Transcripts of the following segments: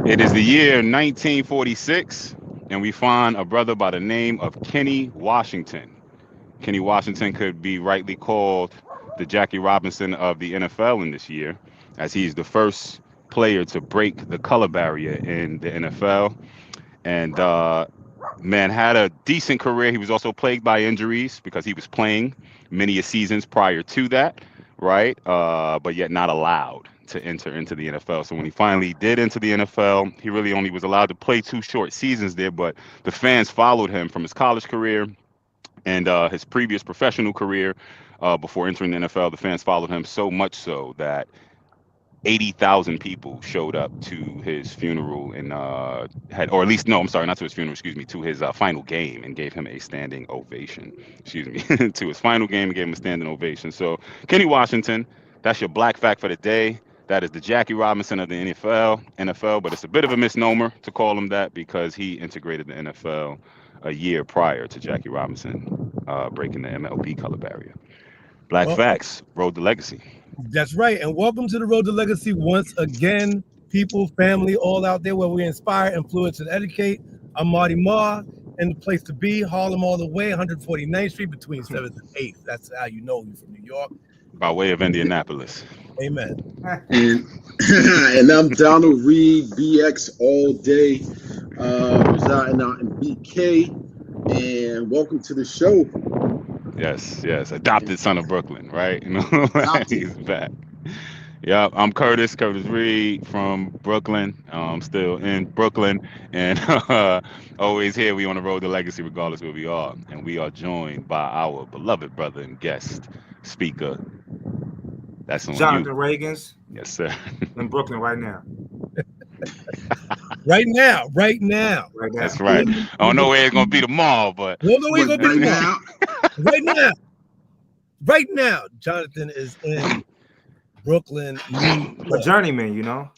It is the year 1946, and we find a brother by the name of Kenny Washington. Kenny Washington could be rightly called the Jackie Robinson of the NFL in this year, as he's the first player to break the color barrier in the NFL. And man had a decent career. He was also plagued by injuries because he was playing many a seasons prior to that, right? But yet not allowed to enter into the NFL. So when he finally did enter the NFL, he really only was allowed to play two short seasons there. But the fans followed him from his college career and his previous professional career before entering the NFL. The fans followed him so much so that 80,000 people showed up to his funeral and had, or at least, no, I'm sorry, not to his funeral, excuse me, to his final game and gave him a standing ovation. Excuse me, to his final game and gave him a standing ovation. So, Kenny Washington, that's your black fact for the day. That is the Jackie Robinson of the NFL, but it's a bit of a misnomer to call him that because he integrated the NFL a year prior to Jackie Robinson breaking the MLB color barrier. Black Well, facts, road to legacy. that's right. And welcome to the Road to Legacy once again, people, family, all out there where we inspire, influence, and educate. I'm Marty Marr, and the place to be, Harlem all the way, 149th Street between 7th and 8th. That's how you know you're from New York. By way of Indianapolis. Amen. And and I'm Donald Reed, BX all day, residing out in BK. And welcome to the show. Yes, yes. Adopted son of Brooklyn, right? You know, Adopted. he's back. Yeah, I'm Curtis Reed from Brooklyn. Still in Brooklyn, and always here. We on the road to legacy, regardless where we are, and we are joined by our beloved brother and guest speaker. That's on Jonathan you. Reagan's Yes, sir. in Brooklyn right now. Right now, right now. Right now. That's right. I don't know where it's gonna be tomorrow, but Well, no, we're But gonna right be now, right now. Right now, Jonathan is in Brooklyn, New A York. journeyman, you know.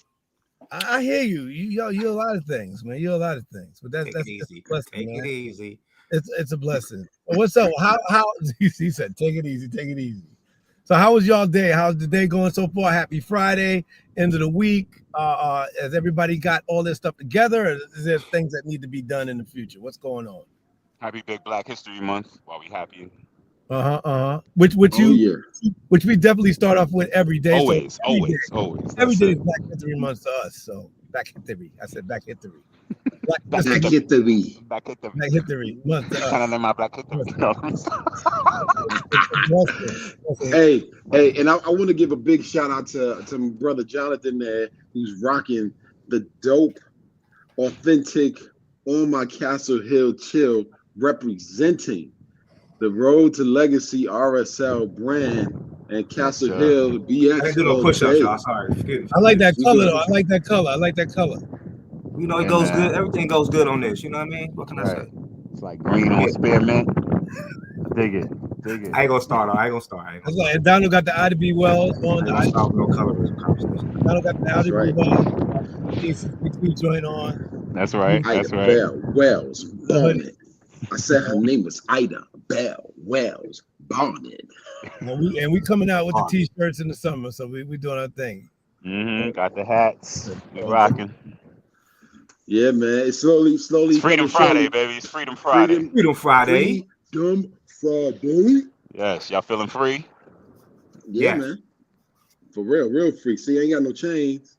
I hear you. You're a lot of things, man. You're a lot of things, but that's Take that's it it's a easy. blessing, Take man. it easy. It's a blessing. What's up? How he said, take it easy, take it easy. So how was y'all day? How's the day going so far? Happy Friday, end of the week. Has everybody got all this stuff together, or is there things that need to be done in the future? What's going on? happy Big Black History Month. While we happy, Which oh yeah, which we definitely start off with every day. always, So every day, always. every That's day it. is Black History Month to us. So Black History. I said Black History. Black Back back at History, at the week. Back at the Black History Month to kind us. of in my Black History. It's a blessing. Hey, and I want to give a big shout out to my brother Jonathan there, who's rocking the dope, authentic, on my Castle Hill chill, representing the Road to Legacy RSL brand and Castle sir. Hill I didn't BX do no all push-ups, day. y'all. Sorry. Excuse me. I like that You color good? though. I like that color. I like that color. You know, it Yeah, goes man. good. Everything goes good on this. You know what I mean? What can I Right. say? It's like green on Yeah. spearmint. Dig it. I ain't gonna start. I ain't gonna start. I ain't That's gonna like, and Donald got the IDB Wells on. start with no colorism conversation. Donald got the That's IDB right. Wells. 1862 joint on. That's right. Ida That's right. Bell Wells Bonnet. I said her name was Ida Bell Wells Bonnet. And we coming out with the t-shirts in the summer, so we doing our thing. Got the hats. We rocking. Yeah, man. It's slowly, It's Freedom but surely. Friday, baby. It's Freedom Friday. Freedom Friday. Freedom Friday. Yes, y'all feeling free? Yeah, Yes. man. For real free. See, I ain't got no chains.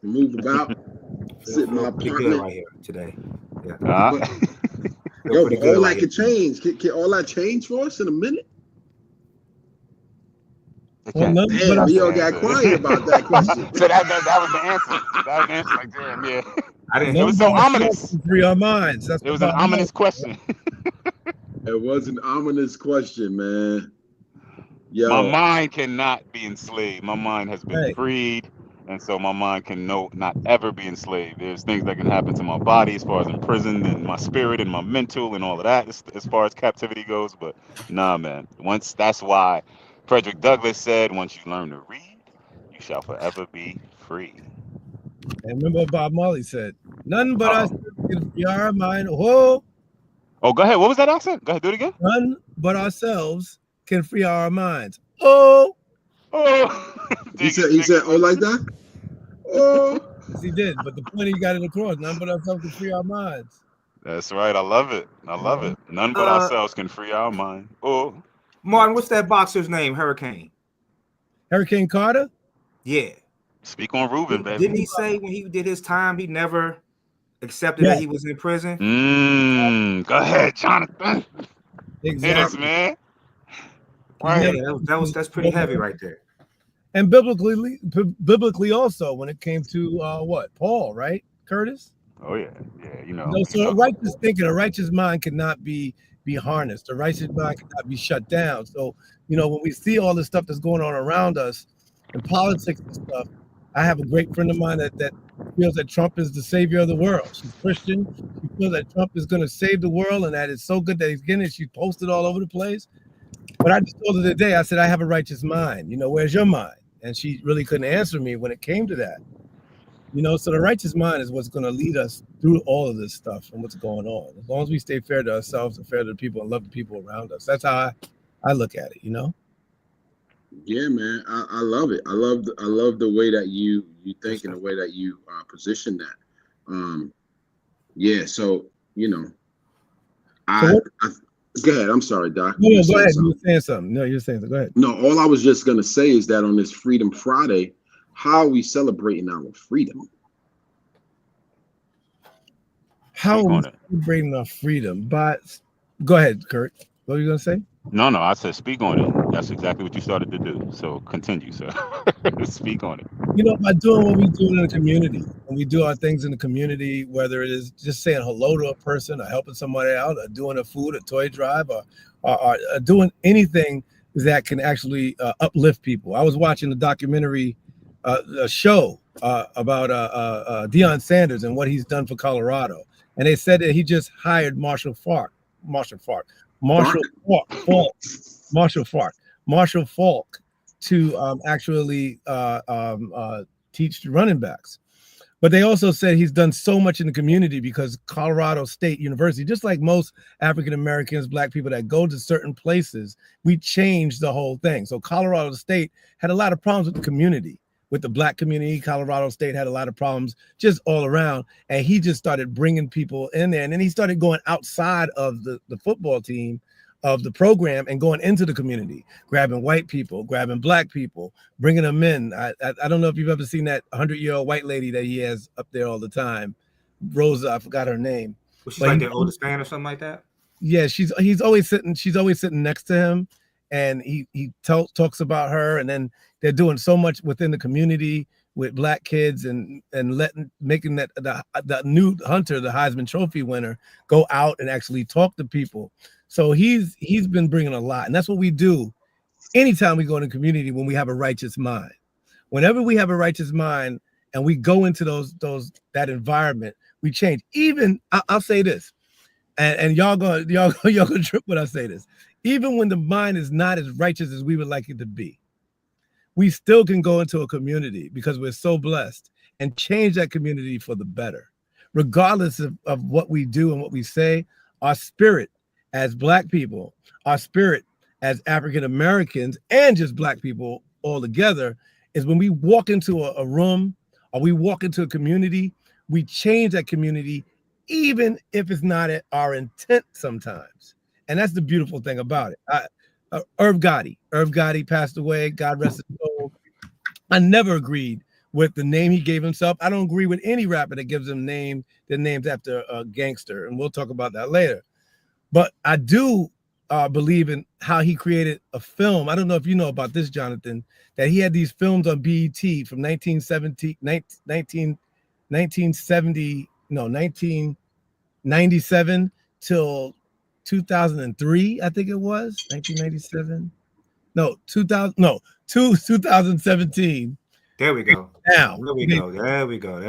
Move about, sit in my Feel pretty good apartment. right here today. Yeah. Uh, Feel Yo, pretty but good all right that can change. Can all that change for us in a minute? Well, none, but Damn, I, we all got quiet about that question. So that was the answer. That was the answer. Like, damn, yeah. I didn't. It was so ominous. Free our minds. That's It was an about ominous question. It was an ominous question, man. Yo, My mind cannot be enslaved. My mind has been Hey. freed. And so my mind can not ever be enslaved. There's things that can happen to my body as far as imprisoned and my spirit and my mental and all of that as far as captivity goes. But nah, man. That's why Frederick Douglass said, once you learn to read, you shall forever be free. And remember what Bob Marley said, none but Uh-oh. us can free our mind. Whoa, Oh, go ahead. What was that accent? Go ahead, do it again. none but ourselves can free our minds. Oh, Oh, he said, oh, like that? Oh, Yes, he did. But the point he got it across. None but ourselves can free our minds. That's right. I love it. I love it. None but ourselves can free our mind. Oh, Martin, what's that boxer's name? Hurricane. Hurricane Carter? Yeah. speak on Ruben, baby. Didn't he say when he did his time, he never accepted that he was in prison? Go ahead, Jonathan. Hit us, Exactly. man. Right. Right. That's pretty heavy right there. And biblically also, when it came to what? Paul, right? Curtis? Oh yeah, yeah. You know. No, so a righteous thinking, a righteous mind cannot be harnessed. A righteous mind cannot be shut down. So, when we see all this stuff that's going on around us and politics and stuff, I have a great friend of mine that feels that Trump is the savior of the world. She's Christian. She feels that Trump is going to save the world and that it's so good that he's getting it. She posted all over the place. But I just told her today, I said, I have a righteous mind. Where's your mind? And she really couldn't answer me when it came to that. So the righteous mind is what's going to lead us through all of this stuff and what's going on. As long as we stay fair to ourselves and fair to the people and love the people around us. That's how I look at it, Yeah, man, I love it. I love the way that you think and the way that you position that. Yeah, so I go ahead. I'm sorry, Doc. No, go ahead. You were saying something. No, you're saying something. Go ahead. No, all I was just gonna say is that on this Freedom Friday, how are we celebrating our freedom? How are we celebrating our freedom? But go ahead, Kurt. What were you gonna say? No, I said speak on it. That's exactly what you started to do. So continue, sir. Speak on it. By doing what we do in the community, when we do our things in the community, whether it is just saying hello to a person or helping somebody out or doing a food, a toy drive, or doing anything that can actually uplift people. I was watching the documentary, a show about Deion Sanders and what he's done for Colorado. And they said that he just hired Marshall Falk to actually teach running backs. But they also said he's done so much in the community because Colorado State University, just like most African Americans, Black people that go to certain places, we changed the whole thing. So Colorado State had a lot of problems with the community, with the Black community. Colorado State had a lot of problems just all around. And he just started bringing people in there. And then he started going outside of the football team of the program and going into the community, grabbing white people, grabbing Black people, bringing them in. I don't know if you've ever seen that 100-year-old white lady that he has up there all the time. Rosa, I forgot her name. Was she like their oldest fan or something like that? Yeah, she's always sitting next to him, and he talks about her, and then they're doing so much within the community with Black kids and making that the new Hunter, the Heisman Trophy winner, go out and actually talk to people. So he's been bringing a lot, and that's what we do anytime we go in the community when we have a righteous mind. Whenever we have a righteous mind and we go into that environment, we change. Even I'll say this, and y'all gonna trip when I say this. Even when the mind is not as righteous as we would like it to be, we still can go into a community because we're so blessed and change that community for the better. Regardless of what we do and what we say, our spirit as Black people, our spirit as African Americans, and just Black people all together, is when we walk into a room or we walk into a community, we change that community, even if it's not our intent sometimes. And that's the beautiful thing about it. Irv Gotti passed away, God rest his soul. I never agreed with the name he gave himself. I don't agree with any rapper that gives them their names after a gangster, and we'll talk about that later. But I do believe in how he created a film. I don't know if you know about this, Jonathan, that he had these films on BET from 1997 till 2003, I think it was 1997. No, 2017. There we go. Now, there we go. I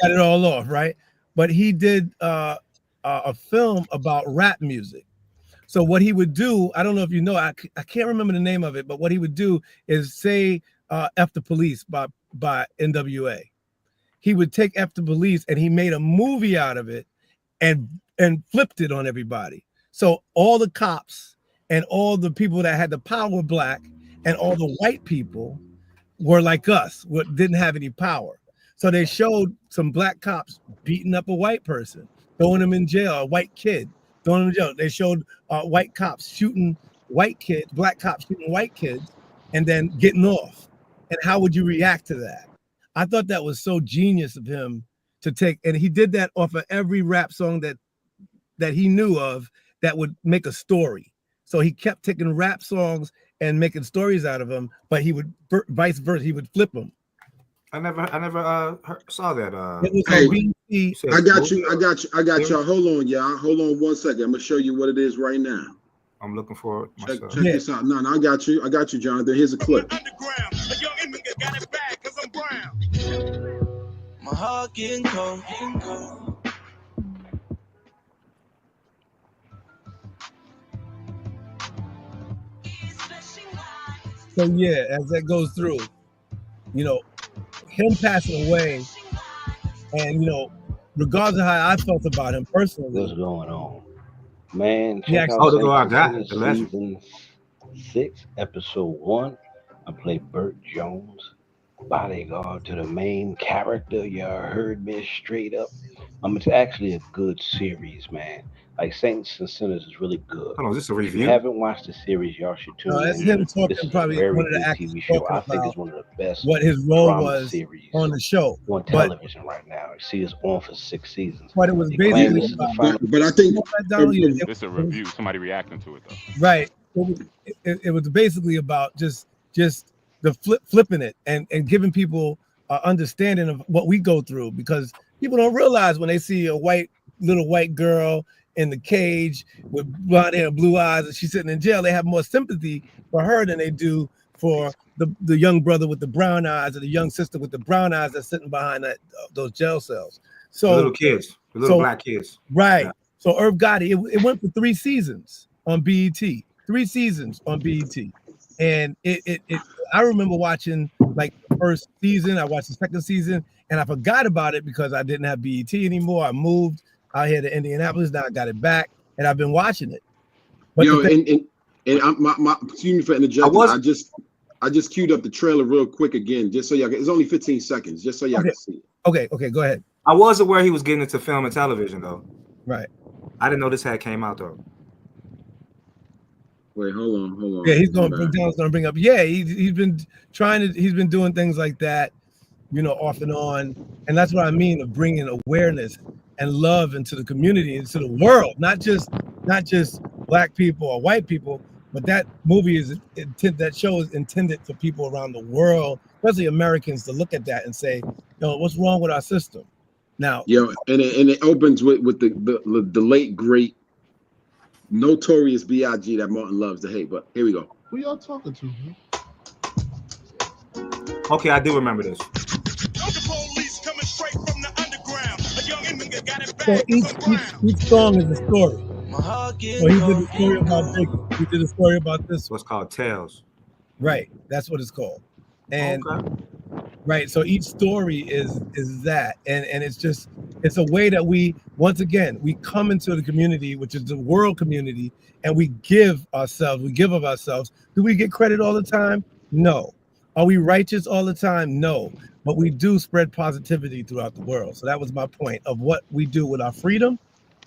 got it all off, right? But he did a film about rap music. So what he would do, I don't know if you know, I can't remember the name of it, but what he would do is say F the Police by NWA. He would take F the Police and he made a movie out of it and flipped it on everybody. So all the cops and all the people that had the power were Black, and all the white people were like us, didn't have any power. So they showed some black cops beating up a white person, throwing him in jail, a white kid, throwing him in jail. They showed white cops shooting white kids, black cops shooting white kids, and then getting off. And how would you react to that? I thought that was so genius of him to take, and he did that off of every rap song that he knew of that would make a story. So he kept taking rap songs and making stories out of them, but he would vice versa, he would flip them. I never saw that. It was Hey, on BT. I got y'all. Hold on, y'all. Hold on 1 second. I'm gonna show you what it is right now. I'm looking for it myself. Check this out. No, I got you. I got you, Jonathan. Here's a clip. Underground, a young nigga got it bad 'cause I'm brown. My heart getting cold. So yeah, as that goes through, you know, him passing away, and you know, regardless of how I felt about him personally, What's going on, man? Yeah, Check oh, out look what I got. Saints The legend. season 6, episode 1. I play Burt Jones, bodyguard to the main character. Y'all heard me straight up. It's actually a good series, man. Like Saints and Sinners is really good. Hold on, is this a If you review? haven't watched the series, y'all should tune that's in. him This talking is a probably very one of the good actors TV show. talking I think about it's one of the best what his role drama was series on the show. on But television right now. See, it's on for 6 seasons. what it was They claim basically this is the about, final. But I think It's a review. Somebody reacting to it though. right? It was basically about just the flipping it and giving people understanding of what we go through, because people don't realize when they see a little white girl in the cage with blonde hair and blue eyes and she's sitting in jail, they have more sympathy for her than they do for the young brother with the brown eyes or the young sister with the brown eyes that's sitting behind those jail cells. So The little kids, the little black kids. right. Yeah. So Irv Gotti, it went for 3 seasons on BET. 3 seasons on BET. And it I remember watching like the first season, I watched the second season, and I forgot about it because I didn't have BET anymore. I moved out here to Indianapolis, now I got it back, and I've been watching it. But yo, and my excuse me for interjecting. I just queued up the trailer real quick again, just so y'all. It's only 15 seconds, just so y'all can see it. Okay, go ahead. I was aware he was getting into film and television though. Right. I didn't know this had came out though. Wait, hold on. Yeah, he's going to bring up. Yeah, he's been doing things like that, you know, off and on, and that's what I mean of bringing awareness and love into the community, into the world, not just black people or white people, but that movie that show is intended for people around the world, especially Americans, to look at that and say, yo, what's wrong with our system? Now, yo, and it opens with the late great Notorious B.I.G. that Martin loves to hate. But here we go. Who y'all talking to? Man? Okay, I do remember this. So each song is a story. So he did a story about Biggie. He did a story about this. What's called Tales. Right, that's what it's called. And okay. Right, so each story is that, and it's a way that we come into the community, which is the world community, and we give of ourselves. Do we get credit all the time? No. Are we righteous all the time? No. But we do spread positivity throughout the world. So that was my point of what we do with our freedom.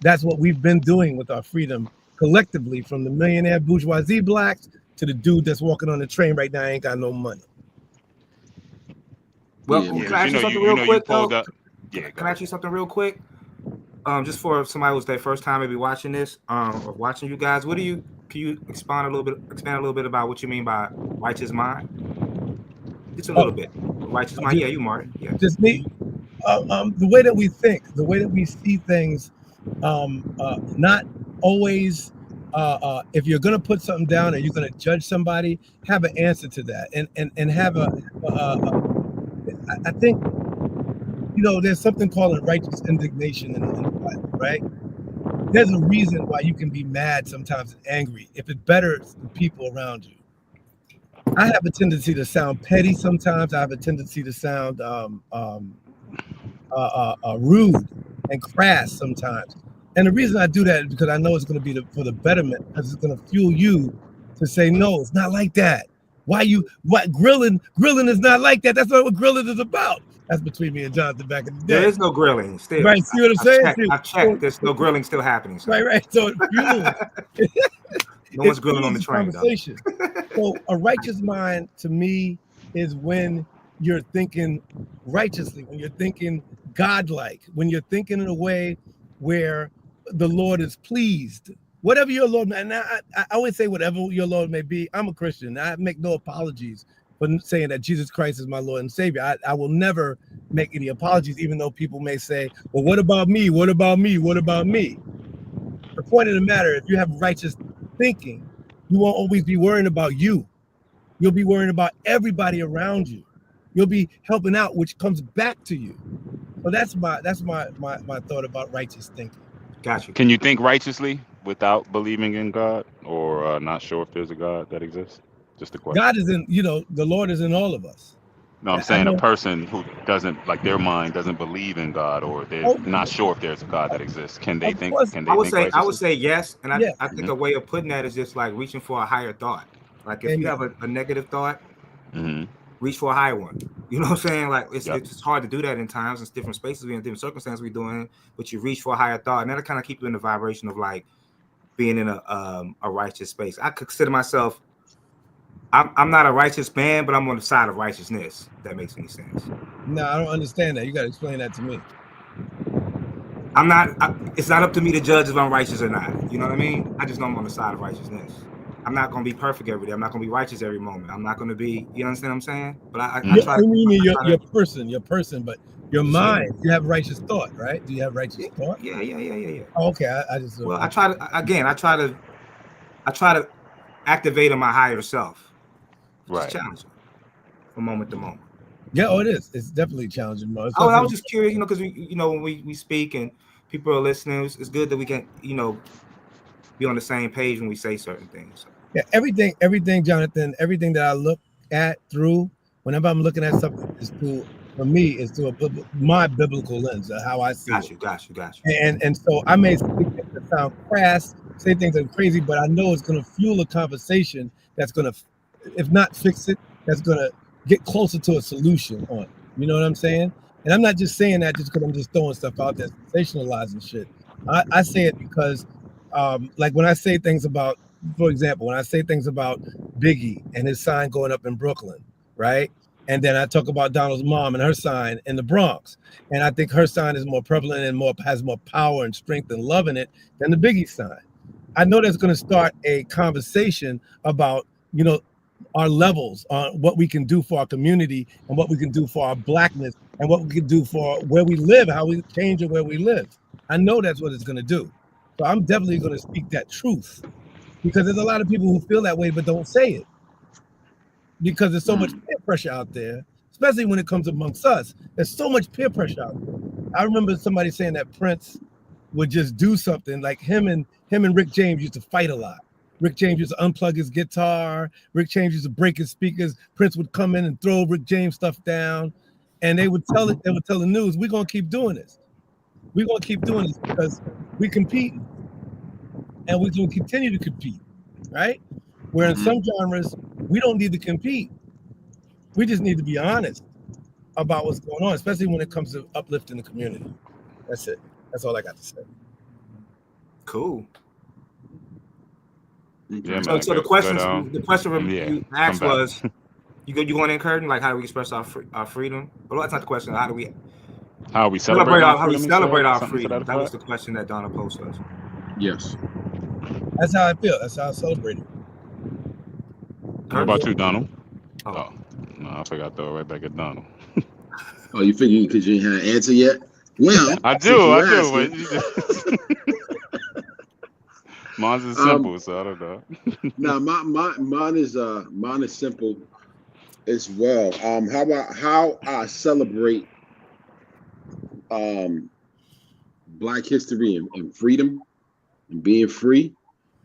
That's what we've been doing with our freedom collectively, from the millionaire bourgeoisie blacks to the dude that's walking on the train right now, ain't got no money. Well, can I ask you something real quick though? Yeah, can I ask you something real quick? Just for somebody who's their first time maybe watching this, or watching you guys, can you expand a little bit about what you mean by righteous mind? Just a little bit. Righteous mind. Yeah, you, Martin. Yeah. Just me. The way that we think, the way that we see things, not always. If you're gonna put something down and you're gonna judge somebody, have an answer to that, and have I think, you know, there's something called a righteous indignation in the Bible, right? There's a reason why you can be mad sometimes and angry if it betters the people around you. I have a tendency to sound petty sometimes. I have a tendency to sound rude and crass sometimes. And the reason I do that is because I know it's going to be for the betterment, because it's going to fuel you to say, no, it's not like that. What grilling is not like that. That's not what grilling is about. That's between me and Jonathan back in the There day. is no grilling still. Right, see what I'm saying? I've checked. There's no grilling still happening. So. Right. So it fuels. No one's grilling on the train, though. Conversation. So a righteous mind to me is when you're thinking righteously, when you're thinking godlike, when you're thinking in a way where the Lord is pleased. Whatever your Lord, and I always say whatever your Lord may be. I'm a Christian. I make no apologies for saying that Jesus Christ is my Lord and Savior. I will never make any apologies, even though people may say, well, what about me? What about me? What about me? The point of the matter, if you have righteous thinking, you won't always be worrying about you. You'll be worrying about everybody around you. You'll be helping out, which comes back to you. So that's my thought about righteous thinking. Got you. Can you think righteously without believing in God, or not sure if there's a God that exists? Just a question. God is in, the Lord is in all of us. No, I'm saying a person who doesn't, like, their mind doesn't believe in God, or they're not sure if there's a God that exists. Can they think? Can they I would think say yes, and I think Mhm. a way of putting that is just like reaching for a higher thought. Like if you have a negative thought, reach for a higher one. You know what I'm saying? Like it's hard to do that in times, in different spaces, in different circumstances we're doing, but you reach for a higher thought, and that'll kind of keep you in the vibration of like being in a righteous space. I consider myself. I'm not a righteous man, but I'm on the side of righteousness. If that makes any sense. No, I don't understand that. You got to explain that to me. It's not up to me to judge if I'm righteous or not. You know what I mean? I just know I'm on the side of righteousness. I'm not going to be perfect every day. I'm not going to be righteous every moment. I'm not going to be, you understand what I'm saying? But I try to. Your person, but your mind, you have righteous thought, right? Do you have righteous thought? Yeah. Oh, okay, I just. Well, I try to activate in my higher self. Right. It's challenging from moment to moment. Yeah, it is. It's definitely challenging. I was just curious, because when we speak and people are listening, it's good that we can, be on the same page when we say certain things. So. Yeah, everything, Jonathan, everything that I look at through, whenever I'm looking at something, is through my biblical lens of how I see it. Got you. And so I may say things that sound crass, say things that are crazy, but I know it's going to fuel a conversation that's going to, if not fix it, that's going to get closer to a solution on it. You know what I'm saying? And I'm not just saying that just because I'm just throwing stuff out there, sensationalizing shit. I say it because, like when I say things about, for example, when I say things about Biggie and his sign going up in Brooklyn, right? And then I talk about Donald's mom and her sign in the Bronx. And I think her sign is more prevalent and has more power and strength and love in it than the Biggie sign. I know that's going to start a conversation about, our levels on what we can do for our community and what we can do for our blackness and what we can do for where we live, how we change it where we live. I know that's what it's going to do. So I'm definitely going to speak that truth, because there's a lot of people who feel that way but don't say it, because there's so much peer pressure out there, especially when it comes amongst us. There's so much peer pressure out there. I remember somebody saying that Prince would just do something, like him and Rick James used to fight a lot. Rick James used to unplug his guitar. Rick James used to break his speakers. Prince would come in and throw Rick James stuff down, and they would tell the news, we're going to keep doing this. We're going to keep doing this because we compete, and we're going to continue to compete, right? Where in some genres, we don't need to compete. We just need to be honest about what's going on, especially when it comes to uplifting the community. That's it. That's all I got to say. Cool. Yeah, so the question you asked was, you want to encourage, like, how do we express our freedom? Well, that's not the question. How we celebrate our freedom? That was the question that Donna posed us. Yes. That's how I feel. That's how I celebrate it. What about you, Donald? Oh, no, I forgot to throw it right back at Donald. Oh, you figure because you ain't had an answer yet? Well, I do. Mine's is simple, so I don't know. Now, mine is simple as well. How I celebrate Black history and freedom and being free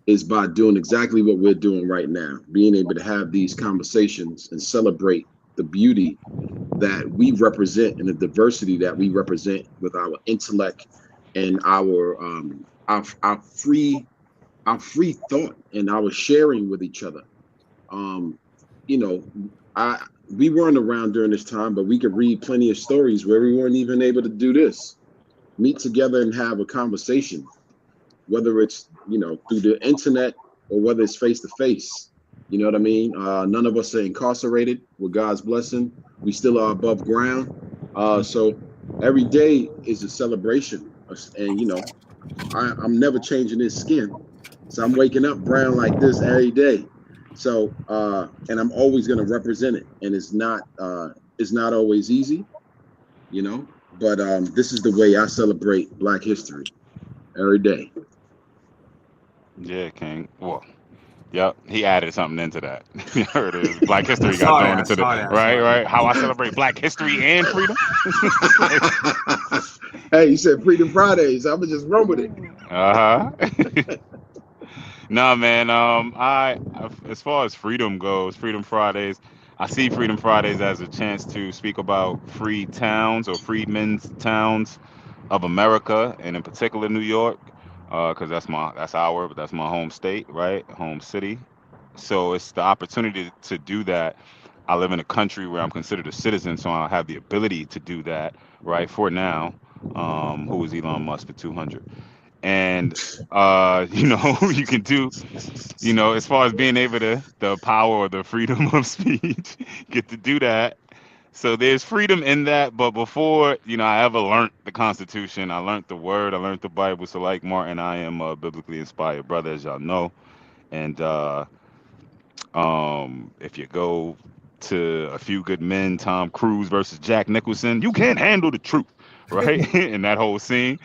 is by doing exactly what we're doing right now, being able to have these conversations and celebrate the beauty that we represent and the diversity that we represent with our intellect and our free thought and our sharing with each other. you know, we weren't around during this time, but we could read plenty of stories where we weren't even able to do this. Meet together and have a conversation, whether it's, you know, through the internet or whether it's face to face. You know what I mean? None of us are incarcerated with God's blessing. We still are above ground. So every day is a celebration. And, you know, I'm never changing this skin. So I'm waking up brown like this every day. So, and I'm always going to represent it. And it's not always easy, you know, but this is the way I celebrate Black history every day. Yeah, King. Well, yep, he added something into that. You heard it. Black history got thrown into the right. How I celebrate Black history and freedom. Hey, you said Freedom Fridays. I'm gonna just run with it. No, man. I as far as freedom goes, Freedom Fridays. I see Freedom Fridays as a chance to speak about free towns or freedmen's towns of America, and in particular New York. Because that's my home state, right? Home city. So it's the opportunity to do that. I live in a country where I'm considered a citizen, so I have the ability to do that, right? For now, who is Elon Musk for 200? And you know, you can do, you know, as far as being able to the power or the freedom of speech, get to do that. So there's freedom in that, but before, you know, I ever learned the Constitution, I learned the Word, I learned the Bible. So like Martin, I am a biblically inspired brother, as y'all know. And if you go to A Few Good Men, Tom Cruise versus Jack Nicholson, you can't handle the truth, right? In that whole scene.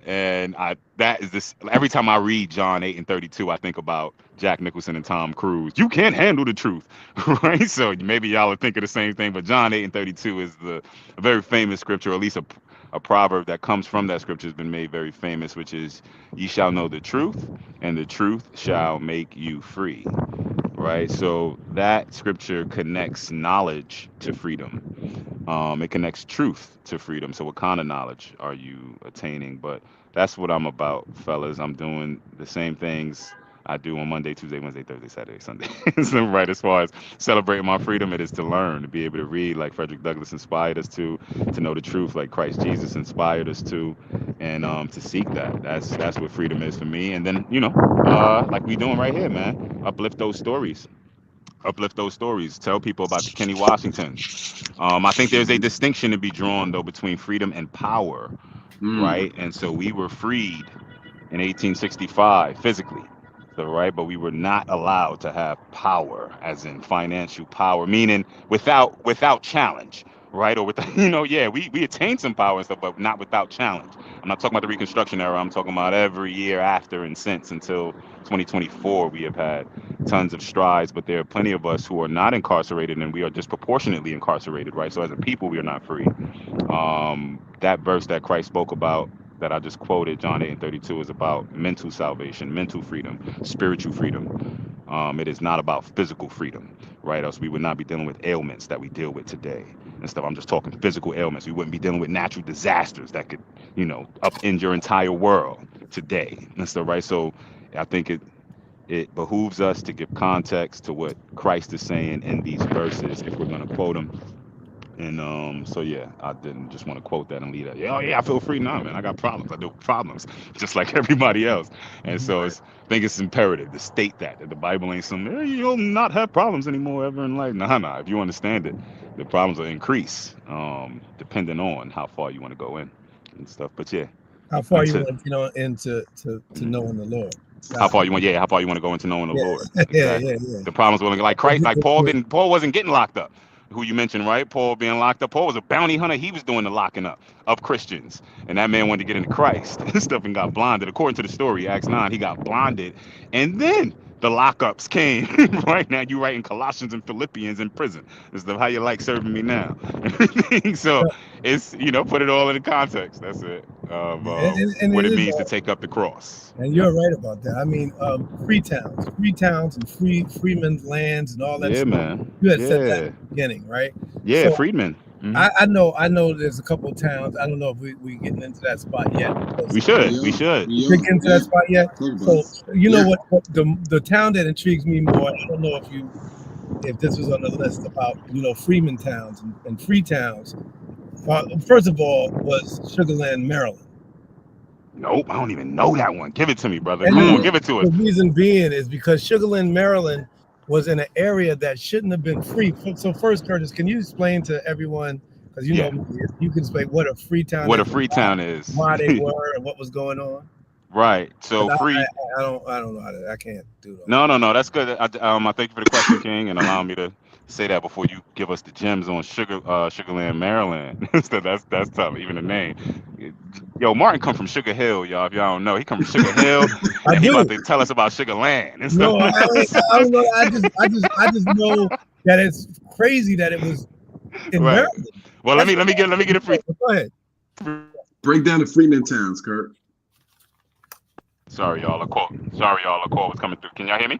And that is this. Every time I read John 8:32, I think about Jack Nicholson and Tom Cruise. You can't handle the truth, right? So maybe y'all are thinking the same thing, but John 8:32 is a very famous scripture, or at least a proverb that comes from that scripture has been made very famous, which is, "Ye shall know the truth, and the truth shall make you free." Right? So that scripture connects knowledge to freedom. It connects truth to freedom. So what kind of knowledge are you attaining? But that's what I'm about, fellas. I'm doing the same things I do on Monday, Tuesday, Wednesday, Thursday, Saturday, Sunday. So right, as far as celebrating my freedom, it is to learn, to be able to read like Frederick Douglass inspired us to know the truth like Christ Jesus inspired us to, and to seek that. That's what freedom is for me. And then, you know, like we doing right here, man, uplift those stories. Tell people about the Kenny Washingtons. I think there's a distinction to be drawn, though, between freedom and power, right? And so we were freed in 1865 physically, so, right? But we were not allowed to have power, as in financial power, meaning without challenge, right? Or with, you know, yeah, we attained some power and stuff, but not without challenge. I'm not talking about the Reconstruction era. I'm talking about every year after and since until 2024. We have had tons of strides, but there are plenty of us who are not incarcerated, and we are disproportionately incarcerated, right? So as a people, we are not free. That verse that Christ spoke about, that I just quoted, John 8:32, is about mental salvation, mental freedom, spiritual freedom. It is not about physical freedom, right? Else we would not be dealing with ailments that we deal with today and stuff. I'm just talking physical ailments. We wouldn't be dealing with natural disasters that could, you know, upend your entire world today and stuff, right? So I think it behooves us to give context to what Christ is saying in these verses if we're going to quote them. And so yeah, I didn't just want to quote that and leave that. Yeah, oh yeah, I feel free now, man. I got problems. I do problems, just like everybody else. And so I think it's imperative to state that the Bible ain't some, hey, you'll not have problems anymore ever in life. Nah. If you understand it, the problems will increase, depending on how far you want to go in and stuff. But yeah, how far you want, you know, into knowing the Lord. How far you want to go into knowing the Lord. Exactly. Yeah. The problems were like Christ, like Paul wasn't getting locked up. Who you mentioned, right? Paul being locked up. Paul was a bounty hunter. He was doing the locking up of Christians. And that man wanted to get into Christ and stuff and got blinded. According to the story, Acts 9, he got blinded. And then the lockups came. Right now, you writing Colossians and Philippians in prison. This is how you like serving me now. So it's, you know, put it all in the context. That's it. Of and what it means to take up the cross. And you're right about that. I mean, free towns and freemen's lands and all that stuff. Man. You had said that at the beginning, right? Yeah, so, freedmen. Mm-hmm. I know there's a couple of towns. I don't know if we getting into that spot yet. We should. Get into that spot yet. So you know what the town that intrigues me more, I don't know if you if this was on the list about freeman towns and free towns. First of all, was Sugarland, Maryland. Nope, I don't even know that one. Give it to me, brother. And Come on, give it to us. the reason being is because Sugarland, Maryland was in an area that shouldn't have been free. So first, Curtis, can you explain to everyone, because you can explain what a free town What is, a free town is, why they were, and what was going on. Right. So free. I don't know how to. I can't do that. No. That's good. I thank you for the question, King, and allowing me to say that before you give us the gems on Sugarland, Maryland. that's tough. Even the name. Yo, Martin come from Sugar Hill, y'all. If y'all don't know, he come from Sugar Hill, and he about to tell us about Sugarland and stuff. No, I don't know. I just know that it's crazy that it was in Maryland. Well, let me get a free. Go ahead. Break down the Freeman towns, Kurt. Sorry, y'all. A call was coming through. Can y'all hear me?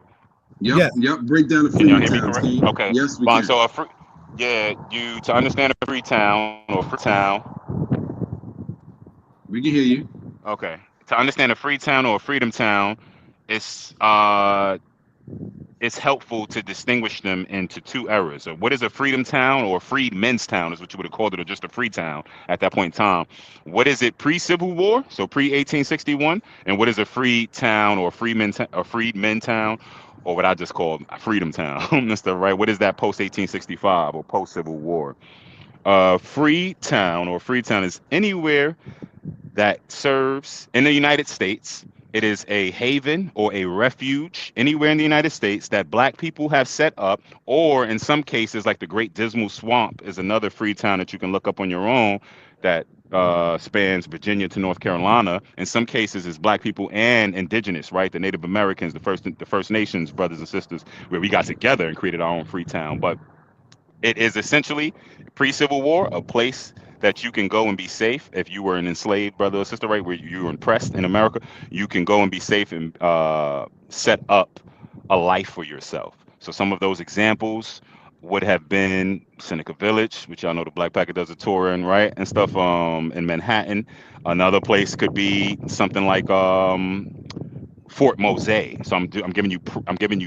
Yep. Break down the Can y'all Freeman hear me towns. correct? Okay. Yes, we can. So to understand a free town or free town. We can hear you. Okay. To understand a free town or a freedom town, it's helpful to distinguish them into two eras. So what is a freedom town or a freedmen's town is what you would have called it, or just a free town at that point in time. What is it pre-Civil War, so pre-1861, and what is a free town or freedmen town, or what I just called a freedom town? That's the right. What is that post-1865 or post-Civil War? Free town or free town is anywhere that serves in the United States. It is a haven or a refuge anywhere in the United States that Black people have set up, or in some cases, like the Great Dismal Swamp is another free town that you can look up on your own that spans Virginia to North Carolina. In some cases, it's Black people and indigenous, right? The Native Americans, the First Nations brothers and sisters, where we got together and created our own free town. But it is essentially pre-Civil War, a place that you can go and be safe if you were an enslaved brother or sister, right, where you were oppressed in America. You can go and be safe and set up a life for yourself. So some of those examples would have been Seneca Village, which y'all know the Black Packet does a tour in, right, and stuff in Manhattan. Another place could be something like Fort Mose. So I'm giving you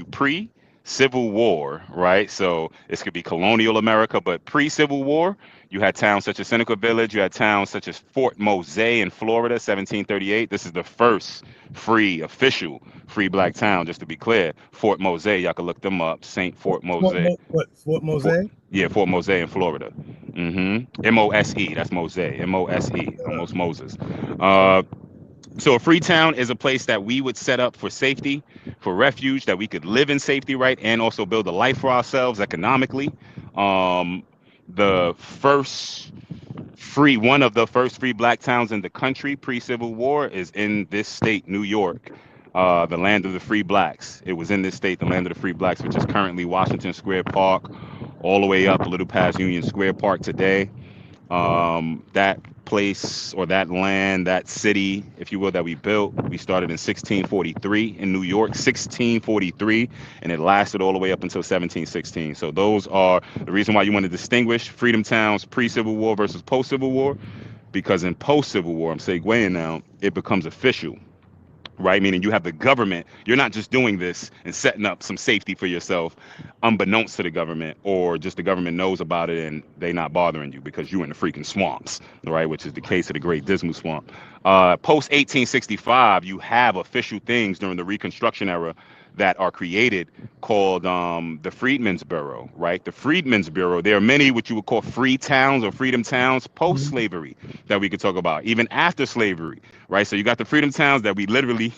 pre-Civil War, right? So this could be colonial America, but pre-Civil War, you had towns such as Seneca Village. You had towns such as Fort Mose in Florida, 1738. This is the first official free Black town, just to be clear. Fort Mose, y'all can look them up. Saint Fort Mose. Fort Mose? Fort Mose in Florida. M-O-S-E, that's Mose. M-O-S-E, almost Moses. So a free town is a place that we would set up for safety, for refuge, that we could live in safety, right, and also build a life for ourselves economically. One of the first free Black towns in the country pre-Civil War is in this state, New York, the land of the free Blacks. It was in this state, the land of the free Blacks, which is currently Washington Square Park, all the way up a little past Union Square Park today. That place or that land, that city, if you will, that we built, we started in 1643 in New York, 1643, and it lasted all the way up until 1716. So those are the reason why you want to distinguish freedom towns pre-Civil War versus post-Civil War, because in post-Civil War, I'm segueing now, it becomes official. Right, meaning you have the government. You're not just doing this and setting up some safety for yourself, unbeknownst to the government, or just the government knows about it and they not bothering you because you're in the freaking swamps, right? Which is the case of the Great Dismal Swamp. Post 1865, you have official things during the Reconstruction era that are created called the Freedmen's Bureau, right? The Freedmen's Bureau. There are many what you would call free towns or freedom towns post-slavery that we could talk about, even after slavery, right? So you got the freedom towns that we literally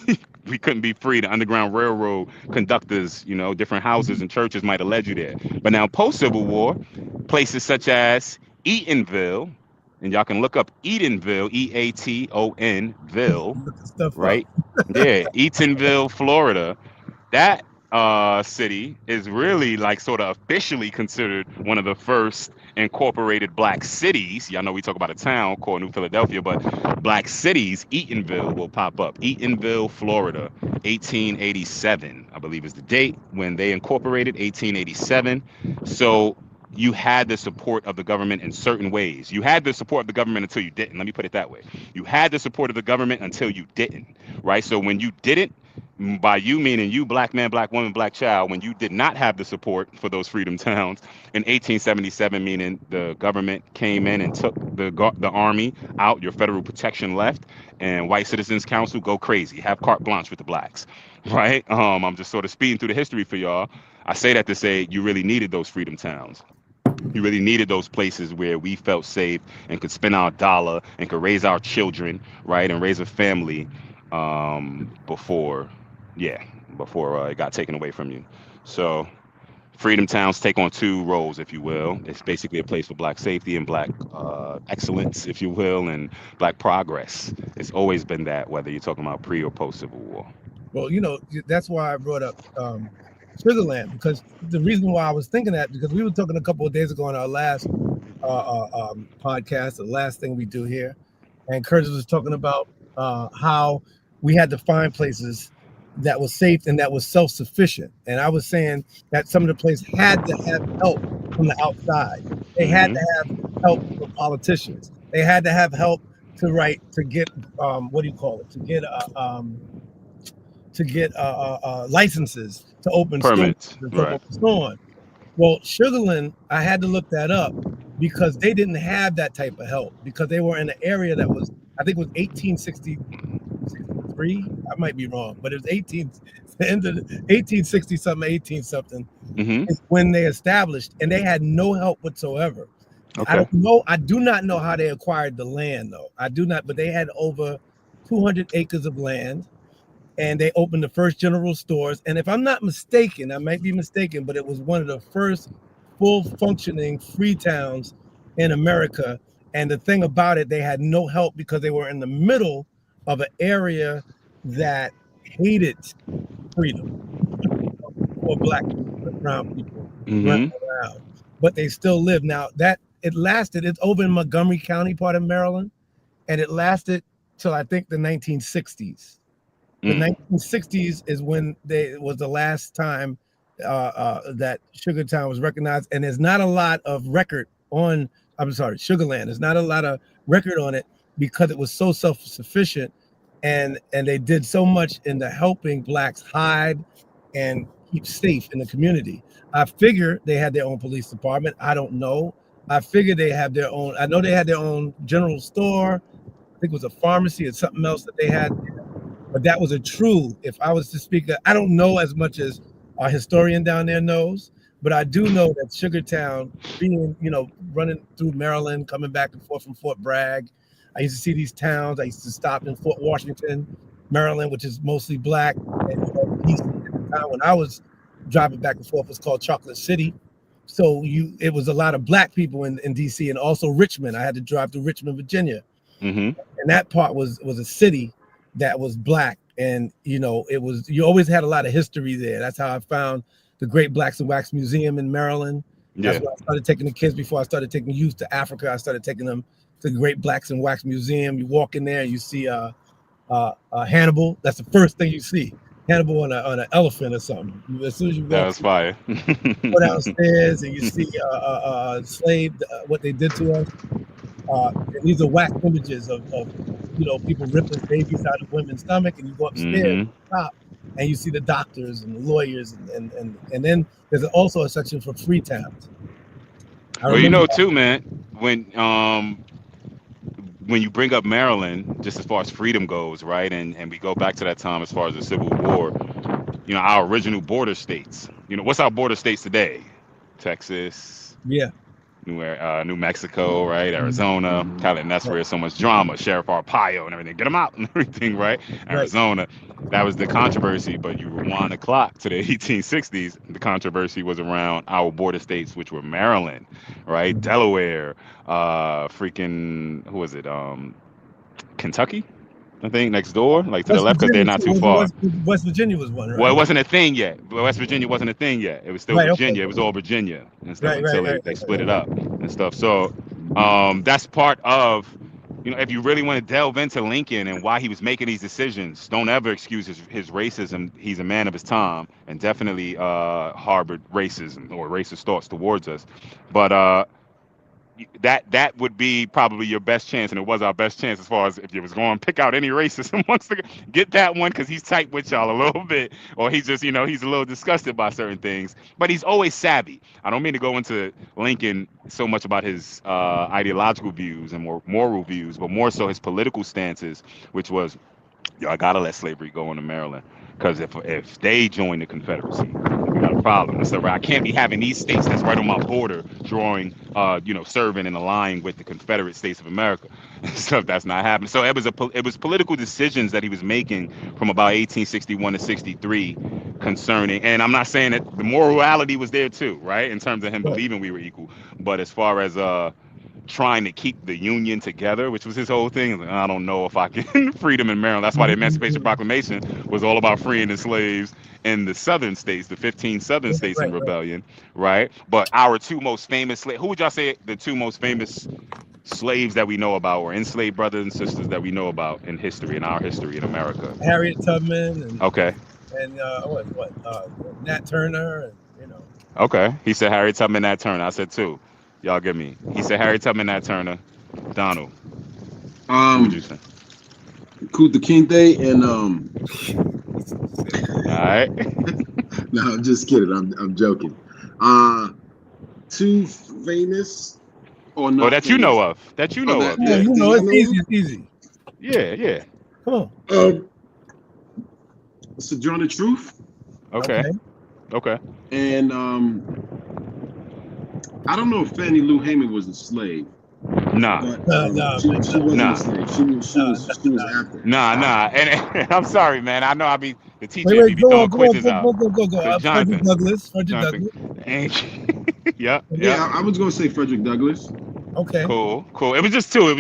we couldn't be free. The Underground Railroad conductors, different houses and churches might have led you there. But now post-Civil War, places such as Eatonville, and y'all can look up Eatonville, E-A-T-O-N-ville, right? Yeah, Eatonville, Florida. That city is really like sort of officially considered one of the first incorporated Black cities. Y'all know we talk about a town called New Philadelphia, but Black cities, Eatonville will pop up. Eatonville, Florida, 1887, I believe is the date when they incorporated, 1887. So you had the support of the government in certain ways. You had the support of the government until you didn't. Let me put it that way. You had the support of the government until you didn't, right? So when you didn't, By you meaning you, black man, black woman, black child, when you did not have the support for those freedom towns in 1877, meaning the government came in and took the army out, your federal protection left, and white citizens council go crazy, have carte blanche with the blacks, right? I'm just sort of speeding through the history for y'all. I say that to say you really needed those freedom towns. You really needed those places where we felt safe and could spend our dollar and could raise our children, right, and raise a family before it got taken away from you. So freedom towns take on two roles, if you will. It's basically a place for black safety and black excellence, if you will, and black progress. It's always been that, whether you're talking about pre or post Civil War. Well, that's why I brought up Sugarland, because the reason why I was thinking that, because we were talking a couple of days ago on our last podcast, the last thing we do here, and Curtis was talking about how we had to find places that was safe and that was self-sufficient. And I was saying that some of the places had to have help from the outside. They had to have help from politicians. They had to have help to get licenses to open permits, stores, right. So on. Well, Sugarland, I had to look that up because they didn't have that type of help, because they were in an area that was, I think it was 1863. I might be wrong, but it was 1860 something, 18 something is when they established, and they had no help whatsoever. Okay. I do not know how they acquired the land though. I do not, but they had over 200 acres of land. And they opened the first general stores. And if I'm not mistaken, I might be mistaken, but it was one of the first full functioning free towns in America. And the thing about it, they had no help because they were in the middle of an area that hated freedom for black people, brown people running around. But they still live. Now that it's over in Montgomery County, part of Maryland, and it lasted till I think the 1960s. The 1960s is when was the last time that Sugartown was recognized, and there's not a lot of record on. Sugarland. There's not a lot of record on it because it was so self-sufficient, and they did so much into helping blacks hide and keep safe in the community. I figure they had their own police department. I don't know. I figure they have their own. I know they had their own general store. I think it was a pharmacy or something else that they had. But that was if I was to speak, I don't know as much as our historian down there knows, but I do know that Sugartown, being, running through Maryland, coming back and forth from Fort Bragg, I used to see these towns. I used to stop in Fort Washington, Maryland, which is mostly black. And DC at the time when I was driving back and forth was called Chocolate City. So it was a lot of black people in DC, and also Richmond. I had to drive through Richmond, Virginia. And that part was a city that was black, and you always had a lot of history there. That's how I found the Great Blacks in Wax Museum in Maryland. That's where I started taking the kids. Before I started taking youth to Africa, I started taking them to the Great Blacks in Wax Museum. You walk in there and you see Hannibal. That's the first thing you see. Hannibal on an elephant or something. As soon as you walk, that was fire. Go downstairs and you see slave, what they did to us. These are wax images of people ripping babies out of women's stomach, and you go upstairs top, and you see the doctors and the lawyers, and then there's also a section for free towns. Well, too, man, when you bring up Maryland, just as far as freedom goes, right, and we go back to that time as far as the Civil War, our original border states. What's our border states today? Texas. Yeah. New Mexico, right? Arizona, and that's where there's so much drama. Sheriff Arpaio and everything, get them out and everything, right? Arizona, that was the controversy. But you rewind the clock to the 1860s, the controversy was around our border states, which were Maryland, right? Delaware, who was it? Kentucky, I think, next door, like to the left, because they're not too far. West Virginia was one, right? Well, it wasn't a thing yet. West Virginia wasn't a thing yet. It was still Virginia. Okay. It was all Virginia and stuff until they split it up and stuff. So that's part of, if you really want to delve into Lincoln and why he was making these decisions, don't ever excuse his racism. He's a man of his time and definitely harbored racism or racist thoughts towards us. But that would be probably your best chance, and it was our best chance as far as if you was going to pick out any racist amongst the, get that one because he's tight with y'all a little bit, or he's just he's a little disgusted by certain things, but he's always savvy. I don't mean to go into Lincoln so much about his ideological views and more moral views, but more so his political stances, which was, y'all gotta let slavery go into Maryland, because if they join the Confederacy, we got a problem. So I can't be having these states that's right on my border drawing, serving and aligning with the Confederate States of America. Stuff that's not happening. So it was political decisions that he was making from about 1861 to 63 concerning, and I'm not saying that the morality was there too, right, in terms of him believing we were equal, but as far as trying to keep the Union together, which was his whole thing. Like, I don't know if I can freedom in Maryland. That's why the Emancipation Proclamation was all about freeing the slaves in the southern states, the 15 southern states in rebellion, right? But our two most famous slaves, who would y'all say the two most famous slaves that we know about, or enslaved brothers and sisters that we know about in history, in our history in America? Harriet Tubman. And, okay. And Nat Turner, and Okay, he said Harriet Tubman, Nat Turner. I said two. Y'all give me. He said Harriet Tubman, Nat Turner. Donald. What would you say? Kunta Kinte and All right. No, I'm just kidding. I'm joking. Two famous or not? Oh, that famous? You know of. That you know of. Yeah, it's easy. It's easy. Yeah. Come on. Sojourner Truth. Okay. And I don't know if Fannie Lou Hamer was a slave. Nah. But, she wasn't a slave. She was after. Nah. And I'm sorry, man. I know the teacher be throwing quizzes out. Go. Frederick Douglass. Yeah. I was gonna say Frederick Douglass. Okay. Cool. It was just two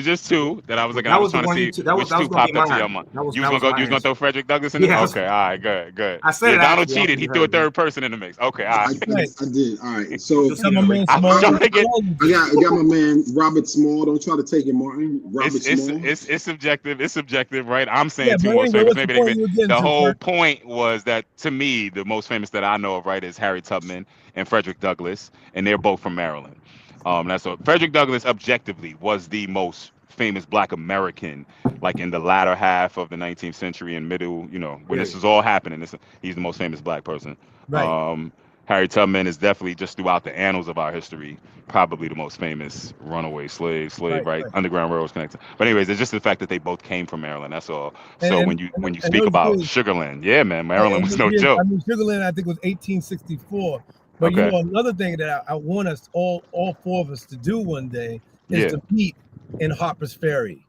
that I was looking. I was trying to see which two popped up to your mind. You was gonna throw Frederick Douglass in there? Okay. All right. Good. I said Donald cheated. He threw a third person in the mix. Okay. All right. I did. All right. So I got my man Robert Small. Don't try to take it, Martin. Robert Small. It's subjective, right? I'm saying two most famous. Maybe the whole point was that, to me, the most famous that I know of, right, is Harriet Tubman and Frederick Douglass, and they're both from Maryland. That's what Frederick Douglass objectively was the most famous Black American, like in the latter half of the 19th century and middle, when this is all happening. He's the most famous Black person. Right. Harriet Tubman is definitely, just throughout the annals of our history, probably the most famous runaway slave, right? Underground Railroads connected. But anyways, it's just the fact that they both came from Maryland. That's all. So when you speak about Sugarland, yeah, man, Maryland was no joke. I mean, Sugarland, I think, was 1864. But another thing that I want us all four of us to do one day is to meet in Harper's Ferry.